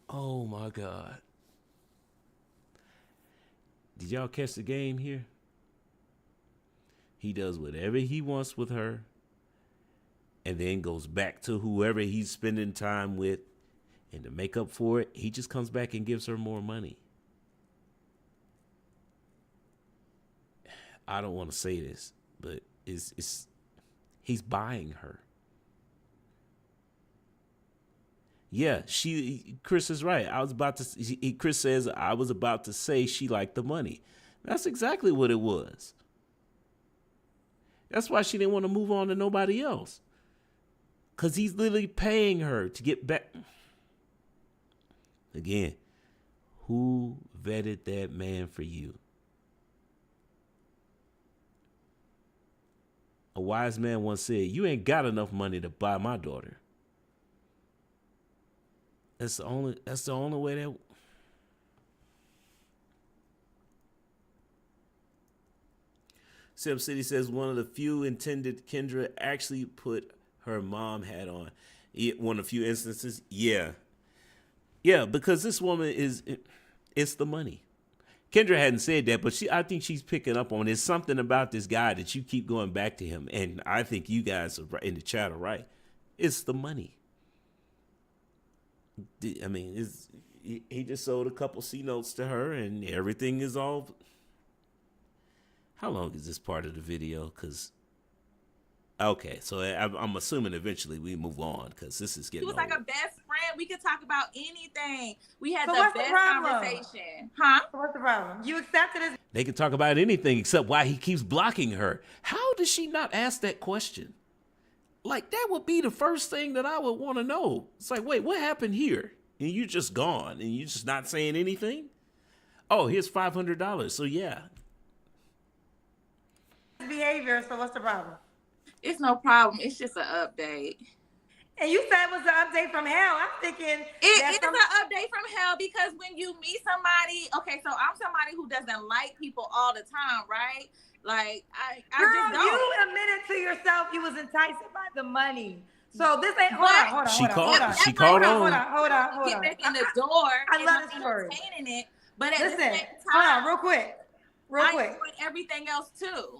Oh, my God. Did y'all catch the game here? He does whatever he wants with her and then goes back to whoever he's spending time with. And to make up for it, he just comes back and gives her more money. I don't want to say this, but he's buying her. Yeah, Chris is right. Chris says I was about to say she liked the money. That's exactly what it was. That's why she didn't want to move on to nobody else. Because he's literally paying her to get back. Again, who vetted that man for you? A wise man once said, "You ain't got enough money to buy my daughter." That's the only way that. Sim City says one of the few intended Kendra actually put her mom hat on. One of the few instances, yeah. Yeah, because this woman it's the money. Kendra hadn't said that, but I think she's picking up on it. There's something about this guy that you keep going back to him. And I think you guys are in the chat are right. It's the money. I mean, he just sold a couple C notes to her and everything is all. How long is this part of the video? Okay, so I'm assuming eventually we move on because this is getting. He was old. like a best friend. We could talk about anything. We had So the what's the best problem? conversation, huh? So what's the problem? You accepted his. They can talk about anything except why he keeps blocking her. How does she not ask that question? Like, that would be the first thing that I would want to know. It's like, wait, what happened here? And you just gone and you just not saying anything? Oh, here's $500. So yeah. Behavior. So what's the problem? It's no problem. It's just an update. And you said it was an update from hell. I'm thinking It is an update from hell because when you meet somebody, okay, so I'm somebody who doesn't like people all the time, right? Like I Girl, just don't. you admitted to yourself you was enticed by the money. So this ain't, hold But on. She caught Hold on. on. get back in the door I and love I'm this story. entertaining it. But at the Listen, same hold on, time, real quick. I enjoy everything else too.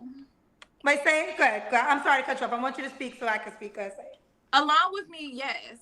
Wait, say it. Go ahead. I'm sorry to cut you off. I want you to speak so I can speak. Go ahead, say it. Along with me, yes,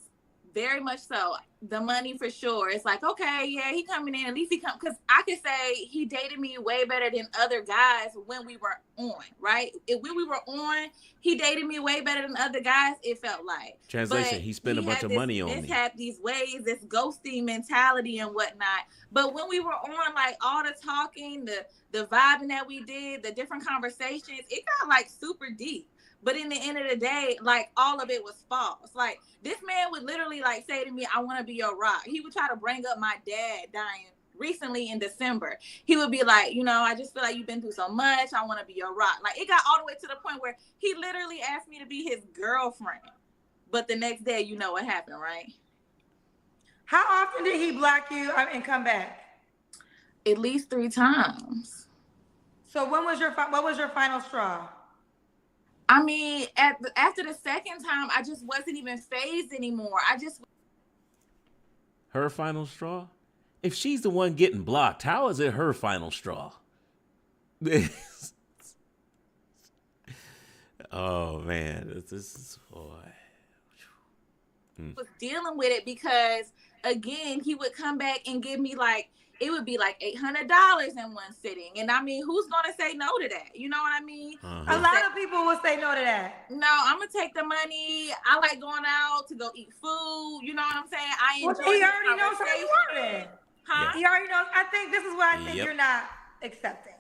very much so. The money for sure. It's like, okay, yeah, he coming in. At least he come, because I could say he dated me way better than other guys when we were on, right? When we were on, he dated me way better than other guys. It felt like. Translation: But he spent a bunch of money on me. Had these ways, this ghosting mentality and whatnot. But when we were on, like all the talking, the vibing that we did, the different conversations, it got like super deep. But in the end of the day, like all of it was false. Like this man would literally like say to me, I want to be your rock. He would try to bring up my dad dying recently in December. He would be like, I just feel like you've been through so much. I want to be your rock. Like it got all the way to the point where he literally asked me to be his girlfriend. But the next day, you know what happened, right? How often did he block you and come back? At least 3 times. So what was your final straw? I mean, after the second time, I just wasn't even phased anymore. Her final straw? If she's the one getting blocked, how is it her final straw? Oh, man. This is... was dealing with it because, again, he would come back and give me like, it would be like $800 in one sitting. And I mean, who's going to say no to that? You know what I mean? A lot of people will say no to that. No, I'm going to take the money. I like going out to go eat food. You know what I'm saying? I enjoy he already knows how you want it. Huh? He already knows. I think this is what I think you're not accepting.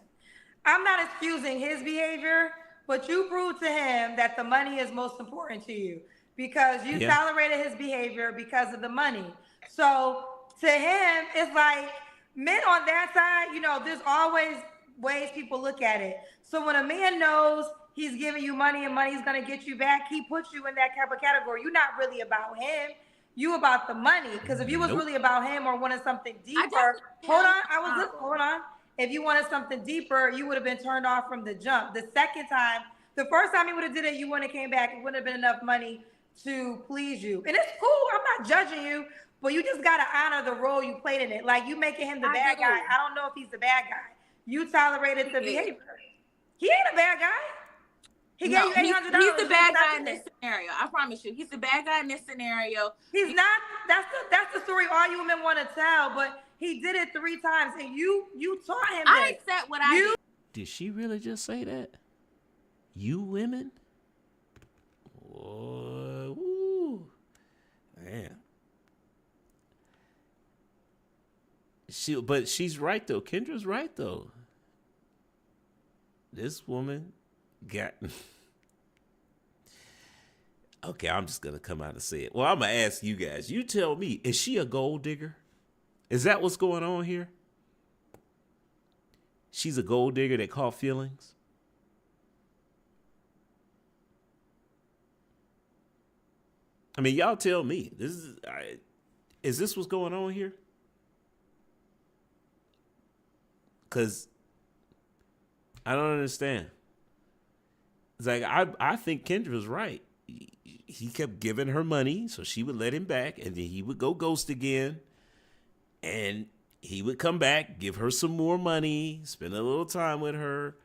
I'm not excusing his behavior, but you proved to him that the money is most important to you because you tolerated his behavior because of the money. So to him, it's like, men on that side, there's always ways people look at it. So when a man knows he's giving you money and money's going to get you back, he puts you in that type of category. You're not really about him. You about the money. Because if you was really about him or wanted something deeper, hold on. If you wanted something deeper, you would have been turned off from the jump. The first time he would have did it, you wouldn't have came back. It wouldn't have been enough money to please you. And it's cool. I'm not judging you. But you just got to honor the role you played in it. Like, you making him the bad guy. I don't know if he's the bad guy. You tolerated the behavior. He ain't a bad guy. He gave you $800. He's the bad guy in this scenario. I promise you. He's the bad guy in this scenario. He's not. That's the story all you women want to tell. But he did it 3 times. And you taught him I accept what I did. Did she really just say that? You women? Oh, ooh. Man. But she's right though. Kendra's right though. This woman got. Okay, I'm just gonna come out and say it. Well, I'm gonna ask you guys. You tell me, is she a gold digger? Is that what's going on here? She's a gold digger that caught feelings? I mean, y'all tell me. Is this what's going on here? Because I don't understand. It's like, I think Kendra's right. He kept giving her money, so she would let him back, and then he would go ghost again. And he would come back, give her some more money, spend a little time with her.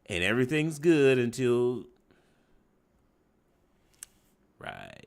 And everything's good until... Right.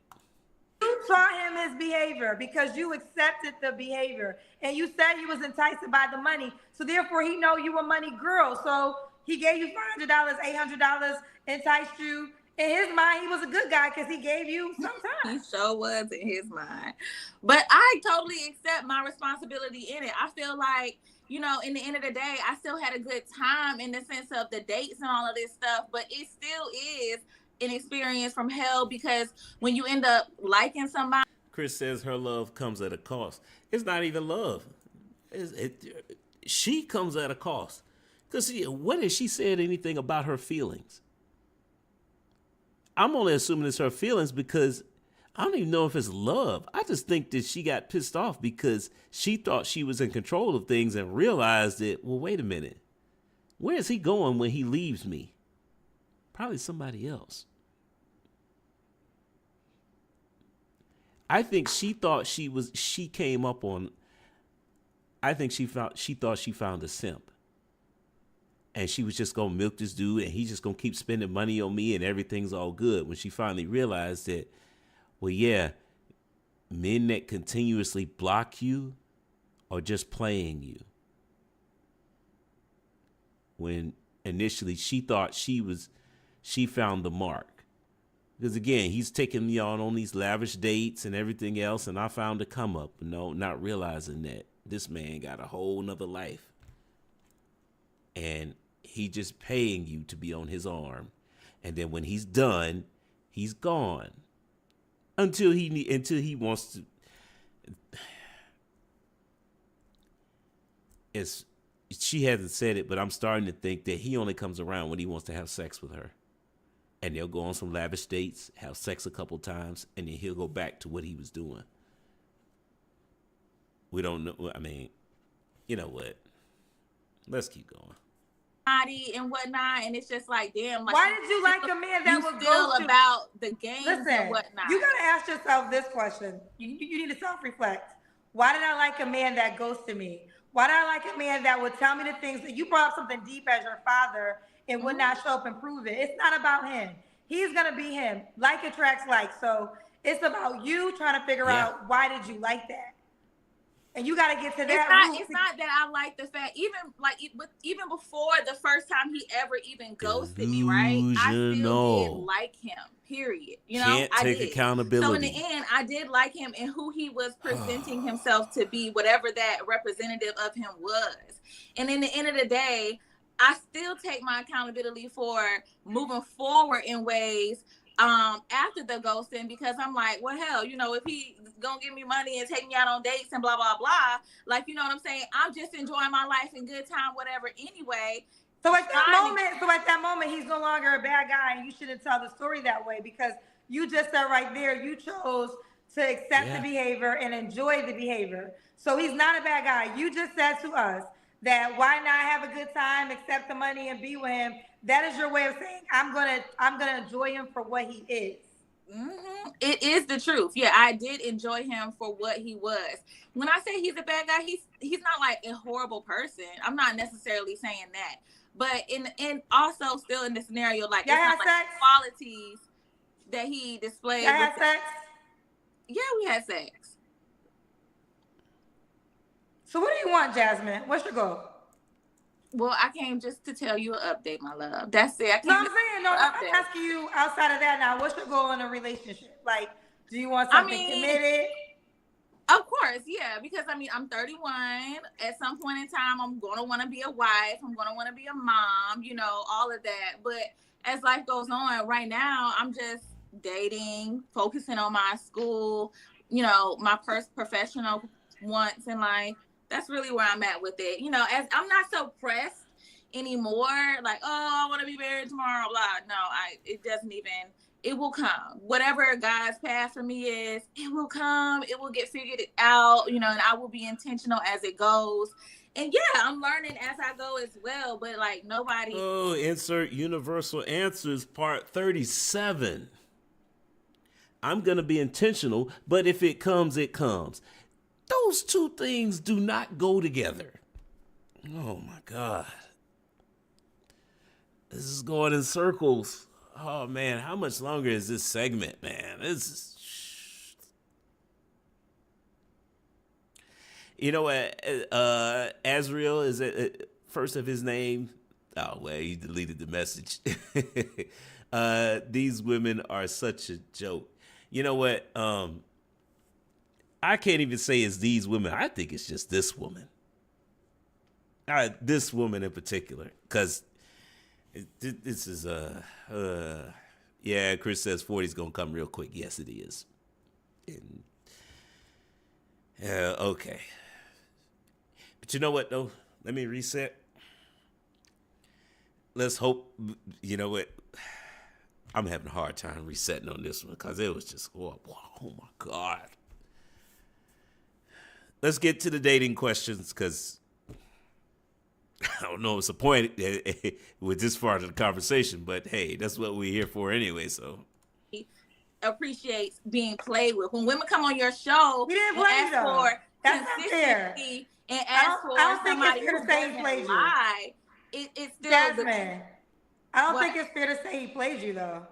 You taught him his behavior because you accepted the behavior. And you said you was enticed by the money. So therefore, he know you a money girl. So he gave you $500, $800, enticed you. In his mind, he was a good guy because he gave you some time. He sure was in his mind. But I totally accept my responsibility in it. I feel like, in the end of the day, I still had a good time in the sense of the dates and all of this stuff. But it still is an experience from hell because when you end up liking somebody. Chris says her love comes at a cost. It's not even love. She comes at a cost. Because what has she said anything about her feelings? I'm only assuming it's her feelings because I don't even know if it's love. I just think that she got pissed off because she thought she was in control of things and realized that, well, wait a minute. Where is he going when he leaves me? Probably somebody else. I think she thought she came up on, I think she thought she found a simp. And she was just going to milk this dude and he's just going to keep spending money on me and everything's all good. When she finally realized that, well, yeah, men that continuously block you are just playing you. When initially she thought she found the mark. Because again, he's taking me on these lavish dates and everything else, and I found a come up, not realizing that this man got a whole nother life. And he just paying you to be on his arm. And then when he's done, he's gone. Until he wants to. She hasn't said it, but I'm starting to think that he only comes around when he wants to have sex with her. And they'll go on some lavish dates, have sex a couple times, and then he'll go back to what he was doing. We don't know. I mean, you know what? Let's keep going. Body and whatnot, and it's just like, damn. Like, why did you like a man that would go to about the games and whatnot? You gotta ask yourself this question. You need to self-reflect. Why did I like a man that ghosted me? Why did I like a man that would tell me the things that you brought up something deep as your father and would not show up and prove it? It's not about him. He's gonna be him. Like attracts like. So it's about you trying to figure out why did you like that. And you got to get to that. It's not that I like the fact, even before the first time he ever even ghosted me, right? I still did like him. Period. Can't take accountability. So in the end, I did like him and who he was presenting himself to be, whatever that representative of him was. And in the end of the day, I still take my accountability for moving forward in ways after the ghosting, because I'm like, well, hell, if he gonna give me money and take me out on dates and blah, blah, blah, like, you know what I'm saying? I'm just enjoying my life and good time, whatever, anyway. So at that moment, he's no longer a bad guy, and you shouldn't tell the story that way, because you just said right there, you chose to accept the behavior and enjoy the behavior. So he's not a bad guy. You just said to us that why not have a good time, accept the money, and be with him. That is your way of saying I'm gonna enjoy him for what he is. Mm-hmm. It is the truth. Yeah, I did enjoy him for what he was. When I say he's a bad guy, he's not like a horrible person. I'm not necessarily saying that. But in also still in the scenario, like it's not like qualities that he displayed. Y'all had sex? Yeah, we had sex. So what do you want, Jasmine? What's your goal? Well, I came just to tell you an update, my love. That's it. I'm asking you outside of that now. What's your goal in a relationship? Like, do you want something committed? Of course, yeah. Because I'm 31. At some point in time, I'm gonna want to be a wife. I'm gonna want to be a mom. All of that. But as life goes on, right now, I'm just dating, focusing on my school. My professional wants in life. That's really where I'm at with it. As I'm not so pressed anymore, like, oh, I want to be married tomorrow, blah. No, it doesn't even, it will come. Whatever God's path for me is, it will come. It will get figured out, and I will be intentional as it goes. And yeah, I'm learning as I go as well, but like nobody. Oh, insert universal answers part 37. I'm going to be intentional, but if it comes, it comes. Those two things do not go together. Oh my God. This is going in circles. Oh man, how much longer is this segment, man? This is... Azriel is first of his name. Oh, well, he deleted the message. These women are such a joke. You know what? I can't even say it's these women. I think it's just this woman. This woman in particular. Because this is, Chris says 40 is going to come real quick. Yes, it is. Okay. But you know what, though? Let me reset. Let's hope, you know what? I'm having a hard time resetting on this one because it was just, oh my God. Let's get to the dating questions because I don't know. It's a point with this part of the conversation, but hey, that's what we're here for anyway. So appreciates being played with. When women come on your show He didn't and play you ask though. for That's not fair. consistency and ask for I don't think somebody it's fair who to say he doesn't played you. lie, it's still Jasmine, I don't What? think it's fair to say he played you though.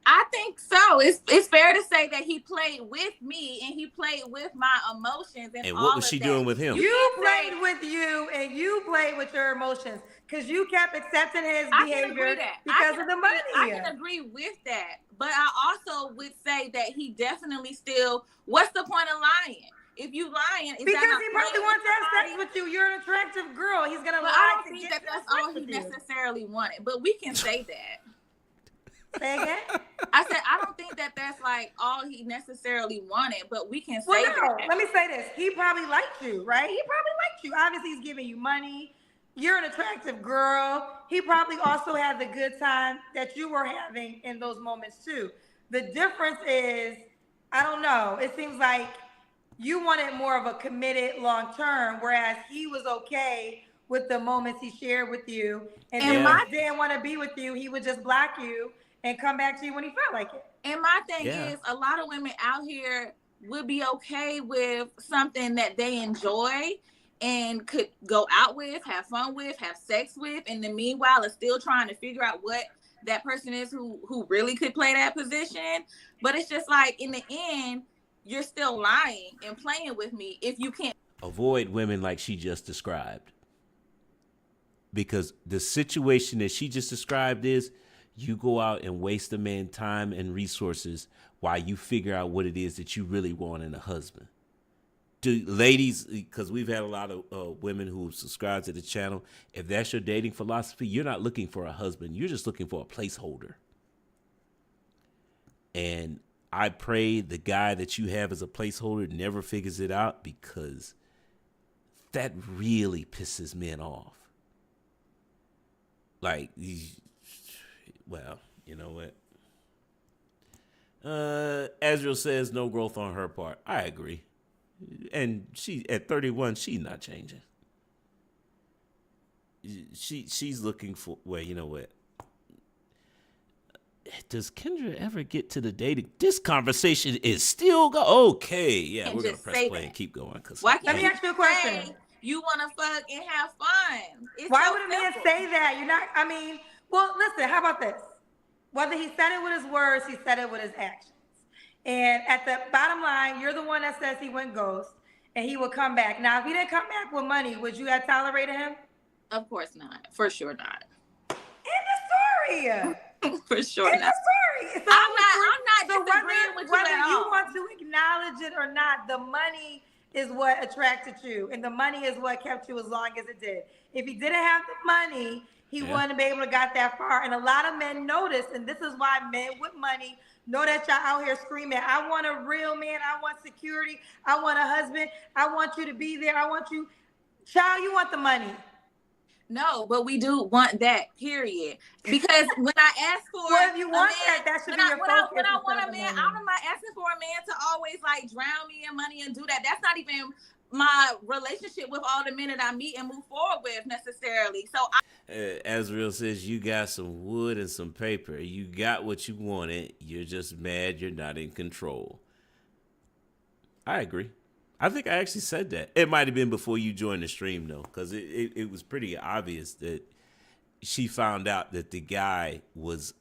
I think so. It's fair to say that he played with me and he played with my emotions and all what was of she that. doing with him? You played with you and you played with your emotions because you kept accepting his behavior because of the money. I can agree with that, but I also would say that he definitely still. What's the point of lying? If you lying, is Because that he probably wants to have sex with you. You're an attractive girl. He's gonna But lie I don't to think get that that's sex all he with you. necessarily wanted. But we can say that. Say again? I said I don't think that that's like all he necessarily wanted, but we can say Well, no. that. Let me say this. He probably liked you, right? He probably liked you. Obviously, he's giving you money. You're an attractive girl. He probably also had the good time that you were having in those moments too. The difference is, I don't know. It seems like you wanted more of a committed long term, whereas he was okay with the moments he shared with you. And then when he didn't want to be with you, he would just block you and come back to you when he felt like it. And my thing is, a lot of women out here would be okay with something that they enjoy and could go out with, have fun with, have sex with, and the meanwhile is still trying to figure out what that person is who really could play that position. But it's just like in the end, you're still lying and playing with me if you can't avoid women like she just described. Because the situation that she just described is you go out and waste a man's time and resources while you figure out what it is that you really want in a husband. Ladies, because we've had a lot of women who subscribe to the channel, if that's your dating philosophy, you're not looking for a husband. You're just looking for a placeholder. And I pray the guy that you have as a placeholder never figures it out, because that really pisses men off. Like, well, you know what? Azrael says no growth on her part. I agree. And she, at 31, she's not changing. She's looking for, well, you know what? Does Kendra ever get to the dating? This conversation is still okay. Yeah, we're gonna press play and keep going. Let me ask you a question. You want to fuck and have fun? Why would a man say that? You're not. I mean, well, listen. How about this? Whether he said it with his words, he said it with his actions. And at the bottom line, you're the one that says he went ghost and he will come back. Now, if he didn't come back with money, would you have tolerated him? Of course not. For sure not. End of story. For sure End not. of story. So I'm not disagreeing with you whether at all. you want to acknowledge it or not, the money is what attracted you, and the money is what kept you as long as it did. If he didn't have the money, he wouldn't be able to got that far. And a lot of men notice, and this is why men with money know that y'all out here screaming, I want a real man, I want security, I want a husband, I want you to be there, I want you. Child, you want the money. No, but we do want that, period. Because when I ask for well, if you want that should be your focus. When I want a man, I'm not asking for a man to always like drown me in money and do that. That's not even my relationship with all the men that I meet and move forward with necessarily. So Azrael says you got some wood and some paper. You got what you wanted. You're just mad you're not in control. I agree. I think I actually said that. It might have been before you joined the stream, though, because it was pretty obvious that she found out that the guy was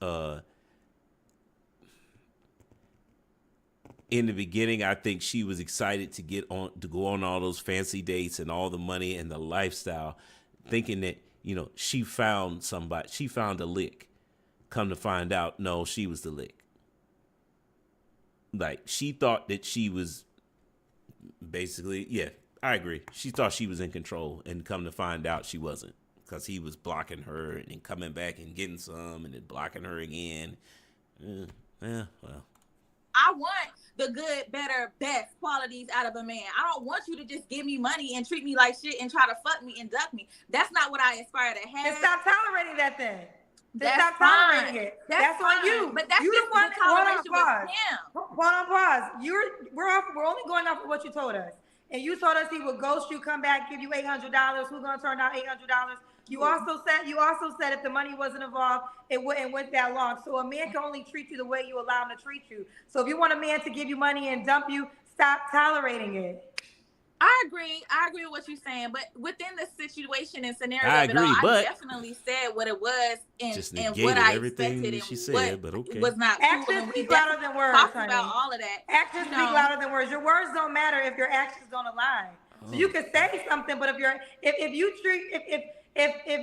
in the beginning. I think she was excited to go on all those fancy dates and all the money and the lifestyle, thinking that, you know, she found somebody. She found a lick. Come to find out, no, she was the lick. Like, she thought that she was basically, yeah, I agree. She thought she was in control, and come to find out she wasn't, because he was blocking her and then coming back and getting some and then blocking her again. Well. I want the good, better, best qualities out of a man. I don't want you to just give me money and treat me like shit and try to fuck me and duck me. That's not what I aspire to have. And stop tolerating that then. Stop tolerating it. That's on you. But that's you just the toleration with him. Hold on, pause. We're only going off of what you told us. and you told us he would ghost you, come back, give you $800. Who's gonna turn out $800? You also said if the money wasn't involved, it wouldn't went that long. So a man can only treat you the way you allow him to treat you. So if you want a man to give you money and dump you, stop tolerating it. I agree with what you're saying, but within the situation and scenario I of it all, agree, but I definitely said what it was and negated what I everything expected she and said, what but okay. was not cool. Actions And we speak louder than words, talked honey. about all of that. Actions speak louder than words. Your words don't matter if your actions don't align. So you can say something, but if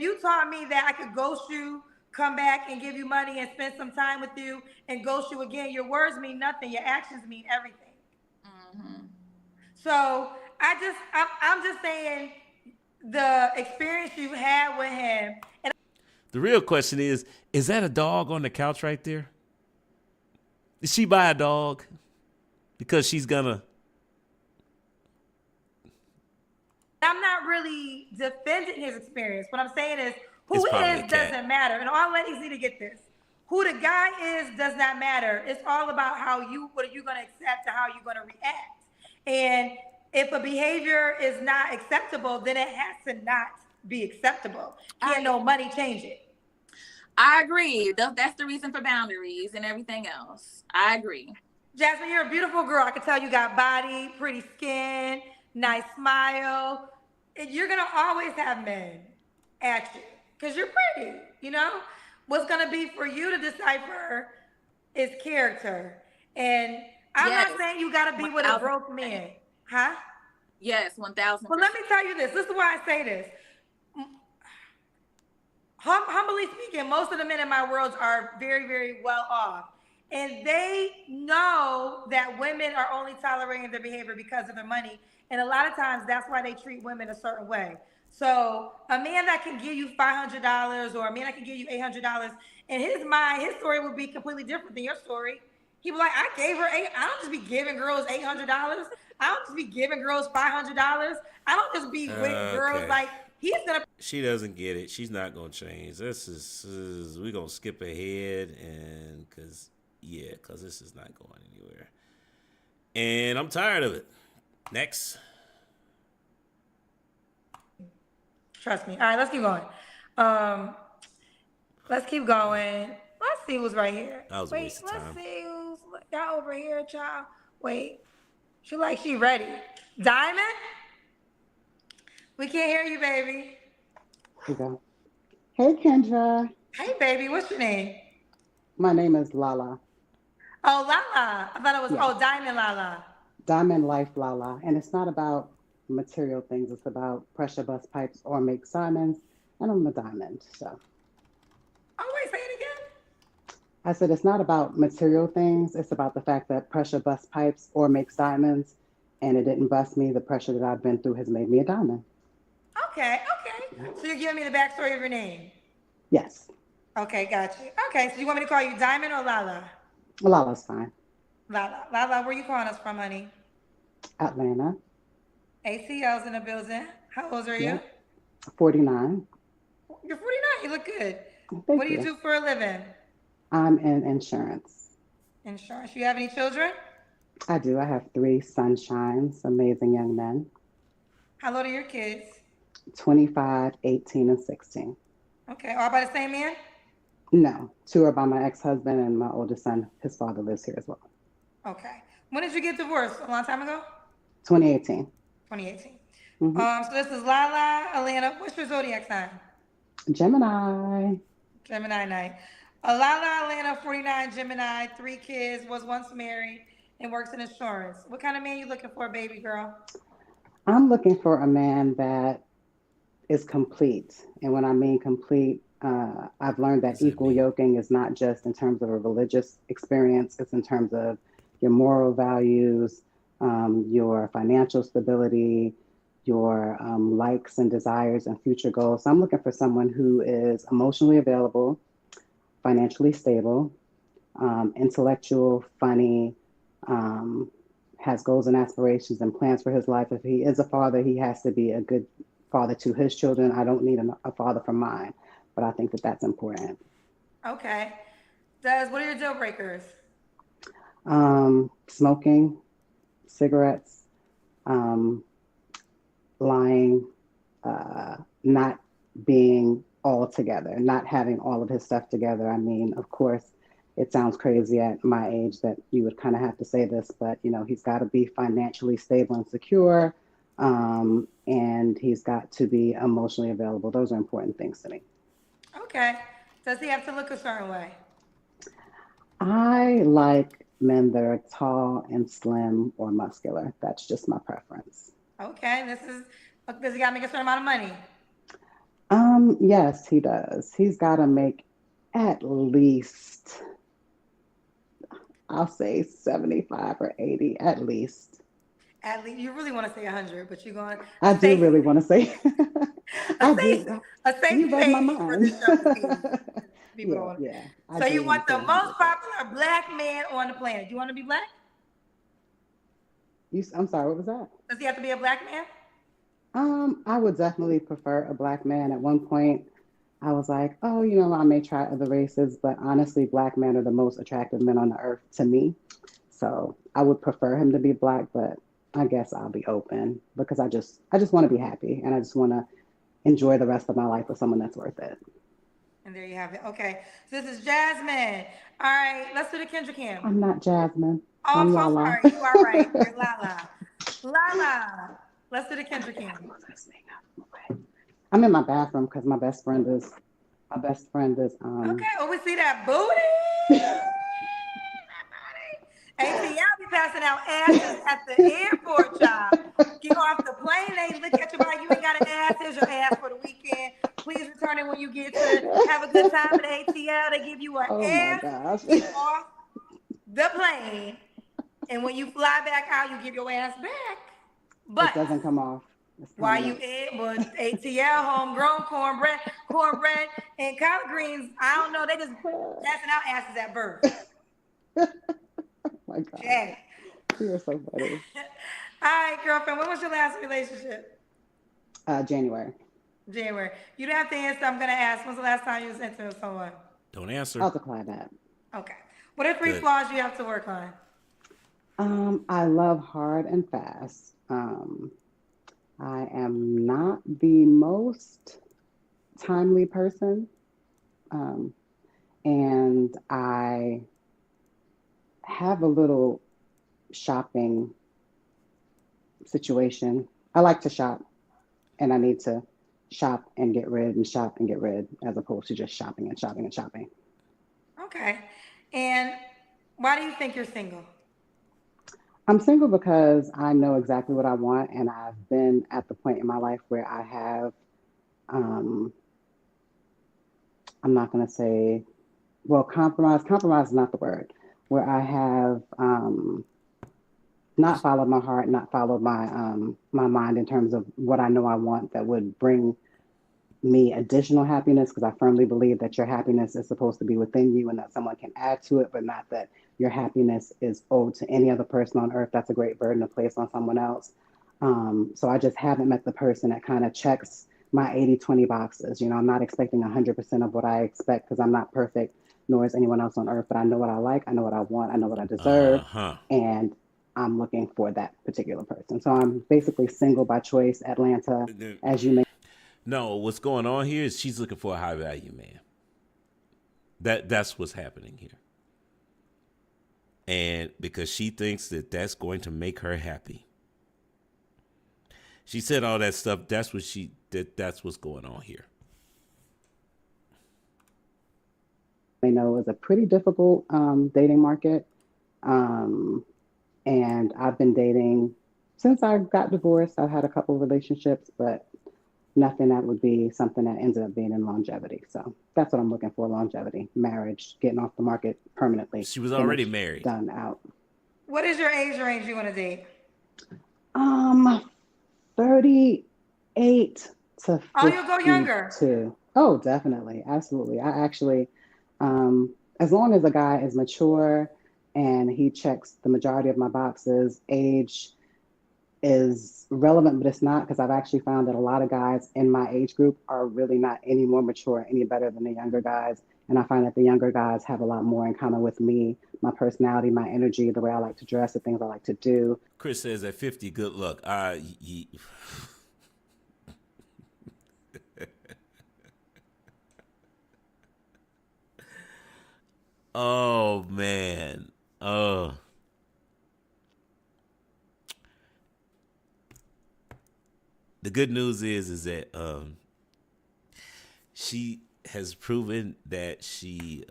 you taught me that I could ghost you, come back and give you money and spend some time with you and ghost you again, your words mean nothing. Your actions mean everything. Mm-hmm. So I'm just saying the experience you had with him. And the real question is that a dog on the couch right there? Did she buy a dog? Because she's gonna. I'm not really defending his experience. What I'm saying is who he is doesn't matter. And all ladies need to get this. Who the guy is does not matter. It's all about what are you going to accept and how you're going to react. And if a behavior is not acceptable, then it has to not be acceptable. Can't no money change it. I agree. That's the reason for boundaries and everything else. I agree. Jasmine, you're a beautiful girl. I can tell you got body, pretty skin, nice smile. You're going to always have men at you because you're pretty, you know? What's going to be for you to decipher is character. And I'm not saying you got to be with a broke man. Huh? Yes, 1,000%. Well, let me tell you this. This is why I say this. Humbly speaking, most of the men in my world are very, very well off. And they know that women are only tolerating their behavior because of their money. And a lot of times that's why they treat women a certain way. So a man that can give you $500 or a man that can give you $800, in his mind, his story would be completely different than your story. He'd be like, I don't just be giving girls $800. I don't just be giving girls $500. I don't just be with girls like She doesn't get it. She's not going to change. We're going to skip ahead because this is not going anywhere. And I'm tired of it. Next. Trust me. All right, let's keep going. Let's see who's right here. That was a waste of time. Let's see who's got over here, child. Wait. She ready. Diamond? We can't hear you, baby. You go. Hey, Kendra. Hey, baby. What's your name? My name is Lala. Oh, Lala. I thought it was, Diamond Lala. Diamond Life Lala. And it's not about material things. It's about pressure bust pipes or make diamonds. And I'm a diamond, so. Oh, wait, say it again. I said it's not about material things. It's about the fact that pressure bust pipes or makes diamonds. And it didn't bust me. The pressure that I've been through has made me a diamond. Okay. So you're giving me the backstory of your name? Yes. Okay, got you. Okay, so you want me to call you Diamond or Lala? Lala's fine. Lala, where you calling us from, honey? Atlanta. ACL's in the building. How old are you? 49. You're 49. You look good. Thank what do you do for a living? I'm in insurance. Insurance. You have any children? I do. I have 3 sunshines, amazing young men. How old are your kids? 25, 18, and 16. Okay. All by the same man? No. 2 are by my ex-husband, and my oldest son, his father lives here as well. Okay. When did you get divorced? A long time ago? 2018. 2018. Mm-hmm. So this is Lala, Atlanta. What's your zodiac sign? Gemini. Gemini night. Lala, Atlanta, 49, Gemini, 3 kids, was once married, and works in insurance. What kind of man you looking for, baby girl? I'm looking for a man that is complete. And when I mean complete, I've learned that equal yoking is not just in terms of a religious experience. It's in terms of your moral values, your financial stability, your likes and desires and future goals. So I'm looking for someone who is emotionally available, financially stable, intellectual, funny, has goals and aspirations and plans for his life. If he is a father, he has to be a good father to his children. I don't need a father for mine, but I think that that's important. Okay. What are your deal breakers? Smoking, cigarettes, lying, not being all together, not having all of his stuff together. I mean, of course, it sounds crazy at my age that you would kind of have to say this, but he's got to be financially stable and secure, and he's got to be emotionally available. Those are important things to me. Okay. Does he have to look a certain way? I like men that are tall and slim or muscular. That's just my preference. Okay. Does he got to make a certain amount of money? Yes, he does. He's got to make at least, I'll say 75 or 80, at least. At least you really want to say 100, but you're going. I do really want to say. I do. A safe You read my space for mind. the show. People don't want to. Yeah. So you want the most popular black man on the planet? Do you want to be black? I'm sorry. What was that? Does he have to be a black man? I would definitely prefer a black man. At one point, I was like, oh, I may try other races, but honestly, black men are the most attractive men on the earth to me. So I would prefer him to be black, but I guess I'll be open because I just want to be happy and I just want to enjoy the rest of my life with someone that's worth it. And there you have it. Okay. So this is Jasmine. All right. Let's do the Kendra Cam. I'm not Jasmine. Oh, I'm so Lala. sorry. You are right. You're Lala. Lala. Let's do the Kendra Cam. I'm in my bathroom because my best friend is Okay. Oh, we see that booty. Hey, see, y'all be passing out asses at the airport, y'all. Get off the plane, they look at you like you ain't got an ass. Here's your ass for the weekend. Please return it when you get to have a good time at ATL. They give you an ass. Get off the plane, and when you fly back out, you give your ass back. But it doesn't come off. Why you in? But ATL, homegrown cornbread, and collard greens. I don't know. They just passing out asses at birth. Oh my God. Jack. You are so funny. All right, girlfriend. When was your last relationship? January. January. You don't have to answer. I'm gonna ask. When's the last time you was intimate with someone? Don't answer. I'll decline that. Okay. What are 3 flaws you have to work on? I love hard and fast. I am not the most timely person. And I have a little shopping situation. I like to shop and I need to shop and get rid and shop and get rid as opposed to just shopping and shopping and shopping. Okay. And why do you think you're single? I'm single because I know exactly what I want, and I've been at the point in my life where I have, I'm not going to say, well, compromise is not the word, where I have not followed my heart, not followed my mind in terms of what I know I want that would bring me additional happiness, because I firmly believe that your happiness is supposed to be within you and that someone can add to it, but not that your happiness is owed to any other person on earth. That's a great burden to place on someone else. So I just haven't met the person that kind of checks my 80-20 boxes. I'm not expecting 100% of what I expect because I'm not perfect, nor is anyone else on earth, but I know what I like, I know what I want, I know what I deserve, and I'm looking for that particular person. So I'm basically single by choice, Atlanta, as you may. No, what's going on here is she's looking for a high value man. That's what's happening here. And because she thinks that that's going to make her happy. She said all that stuff. That's what's going on here. I know it's a pretty difficult dating market. And I've been dating since I got divorced. I've had a couple of relationships, but nothing that would be something that ended up being in longevity. So that's what I'm looking for: longevity, marriage, getting off the market permanently. She was already married. Done out. What is your age range you want to date? 38 to 52. Oh, you'll go younger. Oh, definitely. Absolutely. I actually, as long as a guy is mature and he checks the majority of my boxes, age is relevant, but it's not, because I've actually found that a lot of guys in my age group are really not any more mature, any better than the younger guys. And I find that the younger guys have a lot more in common with me, my personality, my energy, the way I like to dress, the things I like to do. Chris says at 50, good luck. Oh man. Oh. The good news is that she has proven that she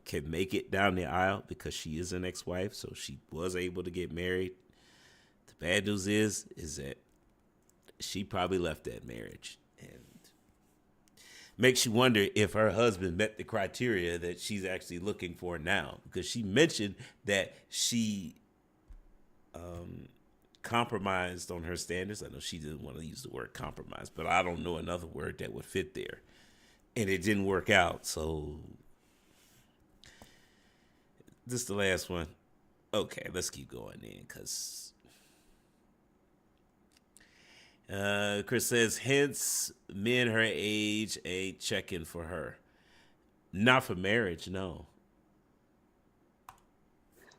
can make it down the aisle because she is an ex-wife, so she was able to get married. The bad news is that she probably left that marriage, and makes you wonder if her husband met the criteria that she's actually looking for now, because she mentioned that she compromised on her standards. I know she didn't want to use the word compromise, but I don't know another word that would fit there. And it didn't work out. So this is the last one. Okay, let's keep going then, because Chris says, hence men her age ain't checking for her. Not for marriage, no.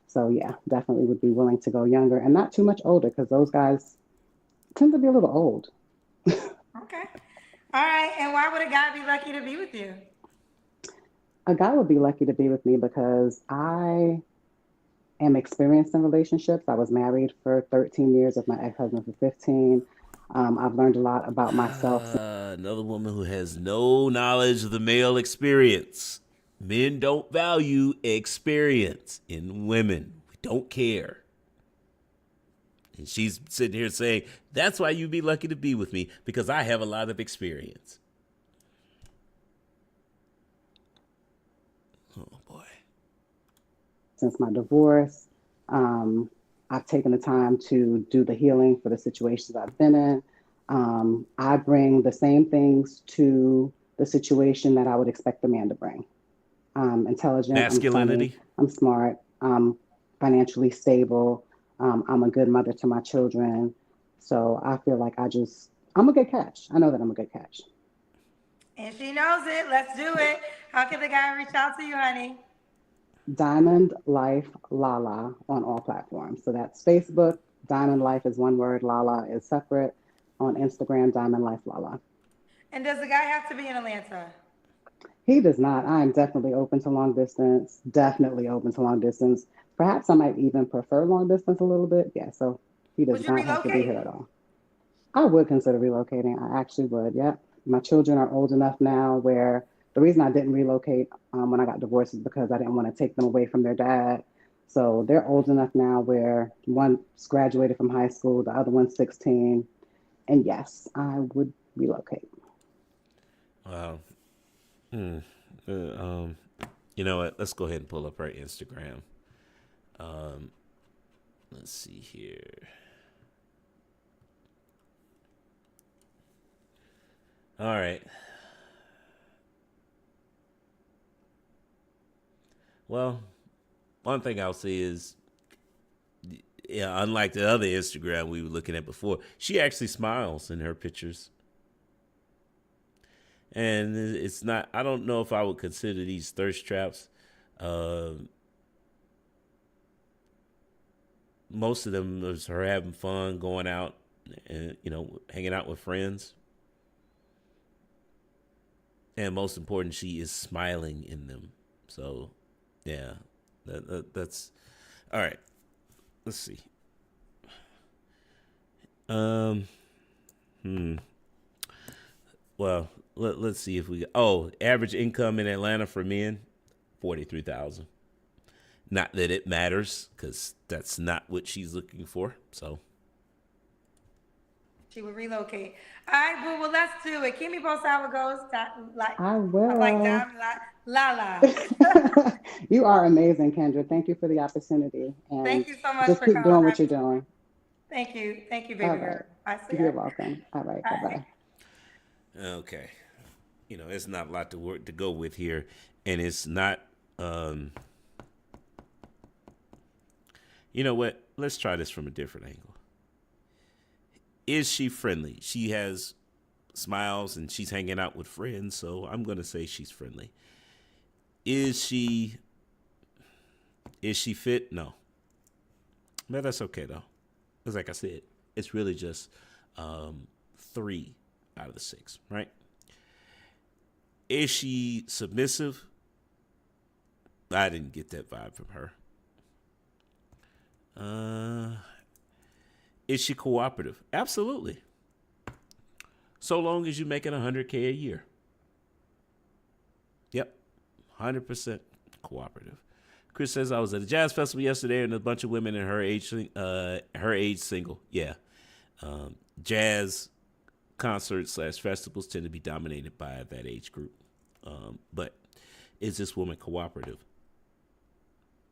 So yeah, definitely would be willing to go younger and not too much older, because those guys tend to be a little old. Okay. All right. And why would a guy be lucky to be with you? A guy would be lucky to be with me because I am experienced in relationships. I was married for 13 years with my ex-husband for 15. I've learned a lot about myself. Another woman who has no knowledge of the male experience. Men don't value experience in women. We don't care. And she's sitting here saying, that's why you'd be lucky to be with me, because I have a lot of experience. Oh, boy. Since my divorce, I've taken the time to do the healing for the situations I've been in. I bring the same things to the situation that I would expect a man to bring. Intelligent, masculinity. I'm funny, I'm smart, I'm financially stable, I'm a good mother to my children. So I feel like I'm a good catch. I know that I'm a good catch. And she knows it. Let's do it. How can the guy reach out to you, honey? Diamond Life Lala on all platforms. So that's Facebook. Diamond Life is one word. Lala is separate. On Instagram, Diamond Life Lala. And does the guy have to be in Atlanta? He does not. I am definitely open to long distance. Definitely open to long distance. Perhaps I might even prefer long distance a little bit. Yeah, so he does Would you not have to be relocate? here at all. I would consider relocating. I actually would. Yeah. My children are old enough now where the reason I didn't relocate when I got divorced is because I didn't want to take them away from their dad. So they're old enough now where one's graduated from high school, the other one's 16. And yes, I would relocate. Wow. You know what? Let's go ahead and pull up our Instagram. Let's see here. All right. Well, one thing I'll say is, yeah, unlike the other Instagram we were looking at before, she actually smiles in her pictures. And it's not, I don't know if I would consider these thirst traps. Most of them is her having fun, going out and, hanging out with friends. And most important, she is smiling in them. So, yeah, that's all right. Let's see. Well, let's see if we. Average income in Atlanta for men, 43,000. Not that it matters, because that's not what she's looking for. So she would relocate. All right, boo. Well, let's do it. Keep me posted how it goes. I will. I'm like Diamond Lala. You are amazing, Kendra. Thank you for the opportunity. And thank you so much just for keep calling. doing what you're doing. Thank you, baby girl. You're welcome. All right, bye-bye. Okay. It's not a lot to go with here, and it's not. You know what? Let's try this from a different angle. Is she friendly? She has smiles and she's hanging out with friends, so I'm going to say she's friendly. Is she fit? No. But that's okay, though. Because like I said, it's really just 3 out of the 6, right? Is she submissive? I didn't get that vibe from her. Is she cooperative? Absolutely. So long as you're making $100K a year. Yep, 100% cooperative. Chris says, I was at a jazz festival yesterday and a bunch of women in her age single. Yeah. Jazz concerts / festivals tend to be dominated by that age group. But is this woman cooperative?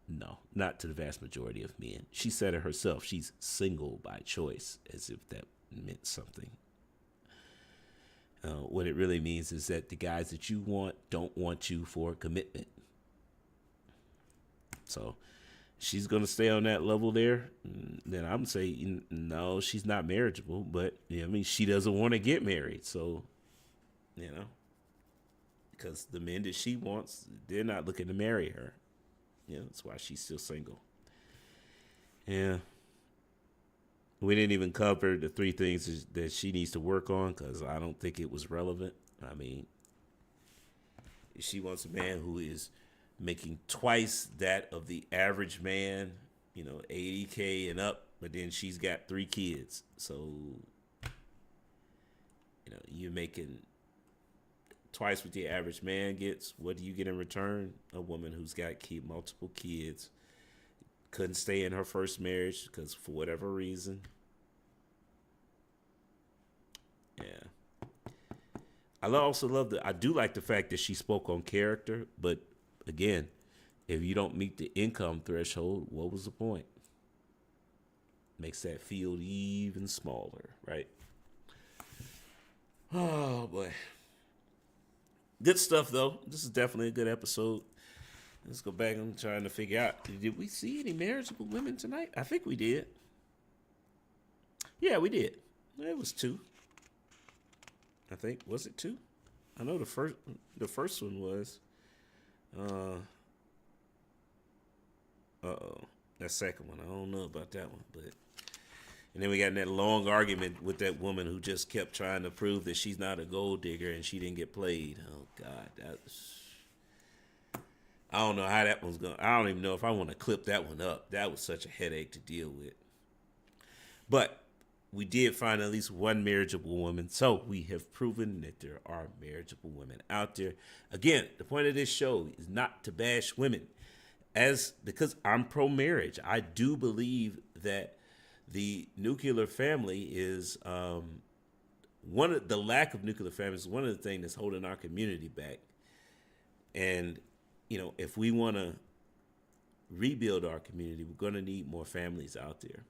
No, not to the vast majority of men. She said it herself. She's single by choice, as if that meant something. What it really means is that the guys that you want don't want you for commitment. So she's going to stay on that level there. Then I'm saying, no, she's not marriageable. But, I mean, she doesn't want to get married. So, because the men that she wants, they're not looking to marry her. That's why she's still single. Yeah. We didn't even cover the 3 things that she needs to work on because I don't think it was relevant. I mean, if she wants a man who is making twice that of the average man, $80K and up, but then she's got 3 kids. So, you're making twice what the average man gets. What do you get in return? A woman who's got multiple kids, couldn't stay in her first marriage because for whatever reason. Yeah. I do like the fact that she spoke on character, but again, if you don't meet the income threshold, what was the point? Makes that field even smaller, right? Oh boy. Good stuff though. This is definitely a good episode. Let's go back and trying to figure out, did we see any marriageable women tonight? I think we did. Yeah, we did. It was 2. I think. Was it 2? I know the first one was. That second one. I don't know about that one, but. And then we got in that long argument with that woman who just kept trying to prove that she's not a gold digger and she didn't get played. Oh God, I don't know how that one's going. I don't even know if I want to clip that one up. That was such a headache to deal with. But we did find at least one marriageable woman. So we have proven that there are marriageable women out there. Again, the point of this show is not to bash women. Because I'm pro-marriage. I do believe that the nuclear family is the lack of nuclear families is one of the things that's holding our community back. And if we want to rebuild our community, we're going to need more families out there.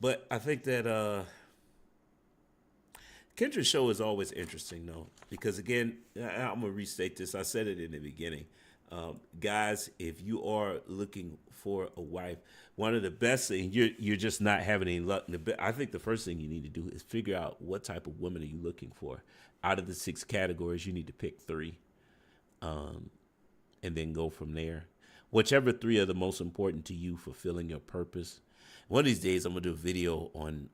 But I think that Kendra's show is always interesting, though, because again, I'm gonna restate this. I said it in the beginning, guys. If you are looking for a wife, one of the best things you're just not having any luck. I think the first thing you need to do is figure out what type of woman are you looking for. Out of the 6 categories, you need to pick 3, and then go from there. Whichever 3 are the most important to you, fulfilling your purpose. One of these days, I'm gonna do a video on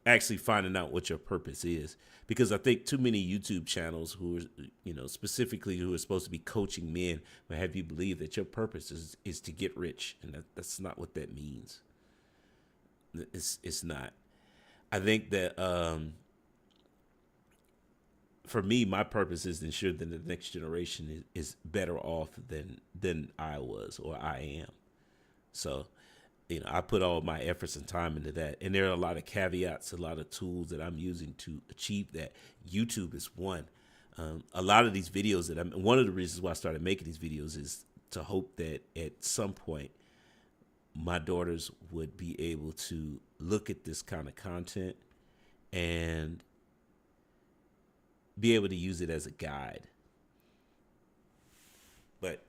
actually finding out what your purpose is, because I think too many YouTube channels who are, specifically who are supposed to be coaching men will have you believe that your purpose is to get rich, and that's not what that means. It's not. I think that for me, my purpose is to ensure that the next generation is better off than I was or I am. So, I put all my efforts and time into that. And there are a lot of caveats, a lot of tools that I'm using to achieve that. YouTube is one. A lot of these videos one of the reasons why I started making these videos is to hope that at some point my daughters would be able to look at this kind of content and be able to use it as a guide. But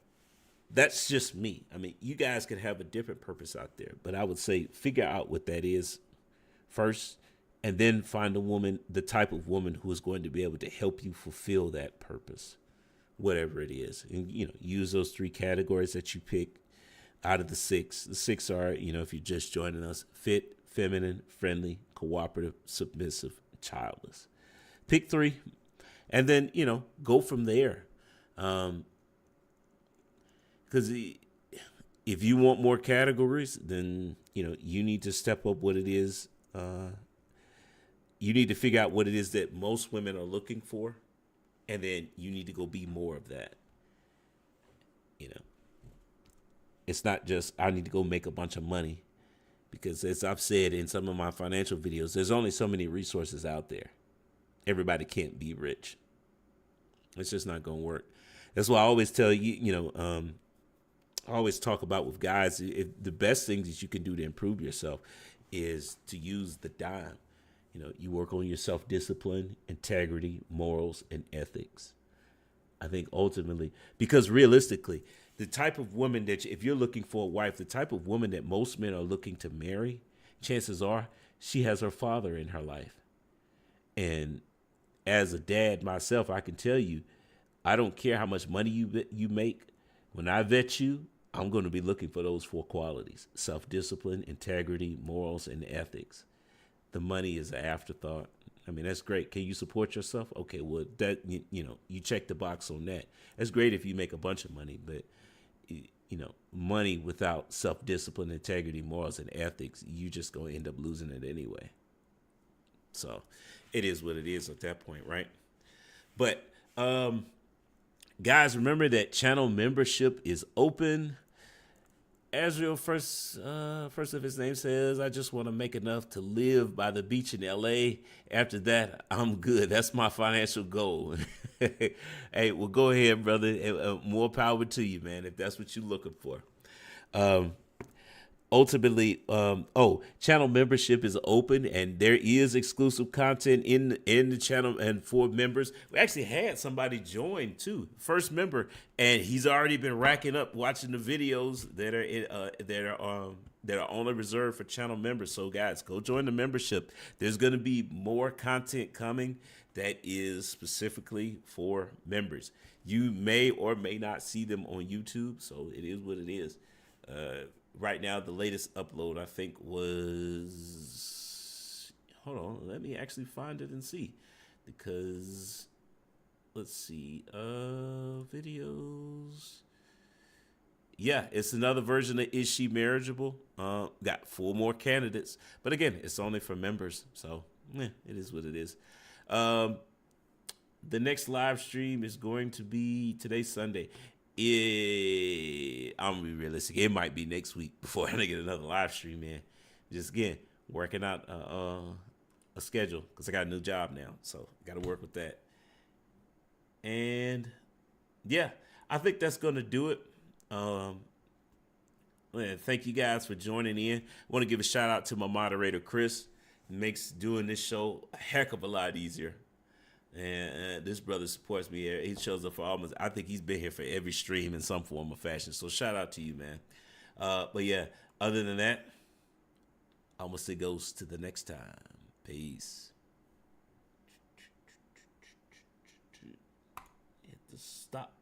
that's just me. I mean, you guys could have a different purpose out there, but I would say figure out what that is first, and then find the type of woman who is going to be able to help you fulfill that purpose, whatever it is. And, use those 3 categories that you pick out of the 6. The 6 are, if you're just joining us: fit, feminine, friendly, cooperative, submissive, childless. Pick 3. and then go from there. Because if you want more categories, then you need to step up what it is. You need to figure out what it is that most women are looking for, and then you need to go be more of that. It's not just I need to go make a bunch of money, because as I've said in some of my financial videos, there's only so many resources out there. Everybody can't be rich. It's just not going to work. That's why I always tell you, I always talk about with guys, the best things that you can do to improve yourself is to use the dime. You work on your self-discipline, integrity, morals, and ethics. I think ultimately, because realistically, the type of woman that if you're looking for a wife, the type of woman that most men are looking to marry, chances are she has her father in her life. And as a dad myself, I can tell you, I don't care how much money you make. When I vet you, I'm going to be looking for those 4 qualities: self-discipline, integrity, morals, and ethics. The money is an afterthought. I mean, that's great. Can you support yourself? Okay, well, that you check the box on that. That's great if you make a bunch of money, but money without self-discipline, integrity, morals, and ethics, you just going to end up losing it anyway. So it is what it is at that point, right? But guys, remember that channel membership is open. Azrael, first of his name, says, I just want to make enough to live by the beach in LA. After that, I'm good. That's my financial goal. Hey, well, go ahead, brother. More power to you, man, if that's what you're looking for. Ultimately, channel membership is open, and there is exclusive content in the channel and for members. We actually had somebody join too, first member, and he's already been racking up watching the videos that are only reserved for channel members. So guys, go join the membership. There's going to be more content coming that is specifically for members. You may or may not see them on YouTube, so it is what it is. Right now, the latest upload, I think, was... Hold on, let me actually find it and see. Because, let's see, videos... Yeah, it's another version of Is She Marriageable? Got 4 more candidates. But again, it's only for members. So, it is what it is. The next live stream is going to be today, Sunday. I'm gonna be realistic. It might be next week before I get another live stream, man. Just again, working out a schedule because I got a new job now, so got to work with that. And yeah, I think that's gonna do it. Thank you guys for joining in. I want to give a shout out to my moderator, Chris. It makes doing this show a heck of a lot easier. And this brother supports me. He shows up for almost, I think he's been here for every stream in some form or fashion. So shout out to you, man. But yeah, other than that, I'm going to say goes to the next time. Peace. Hit the stop.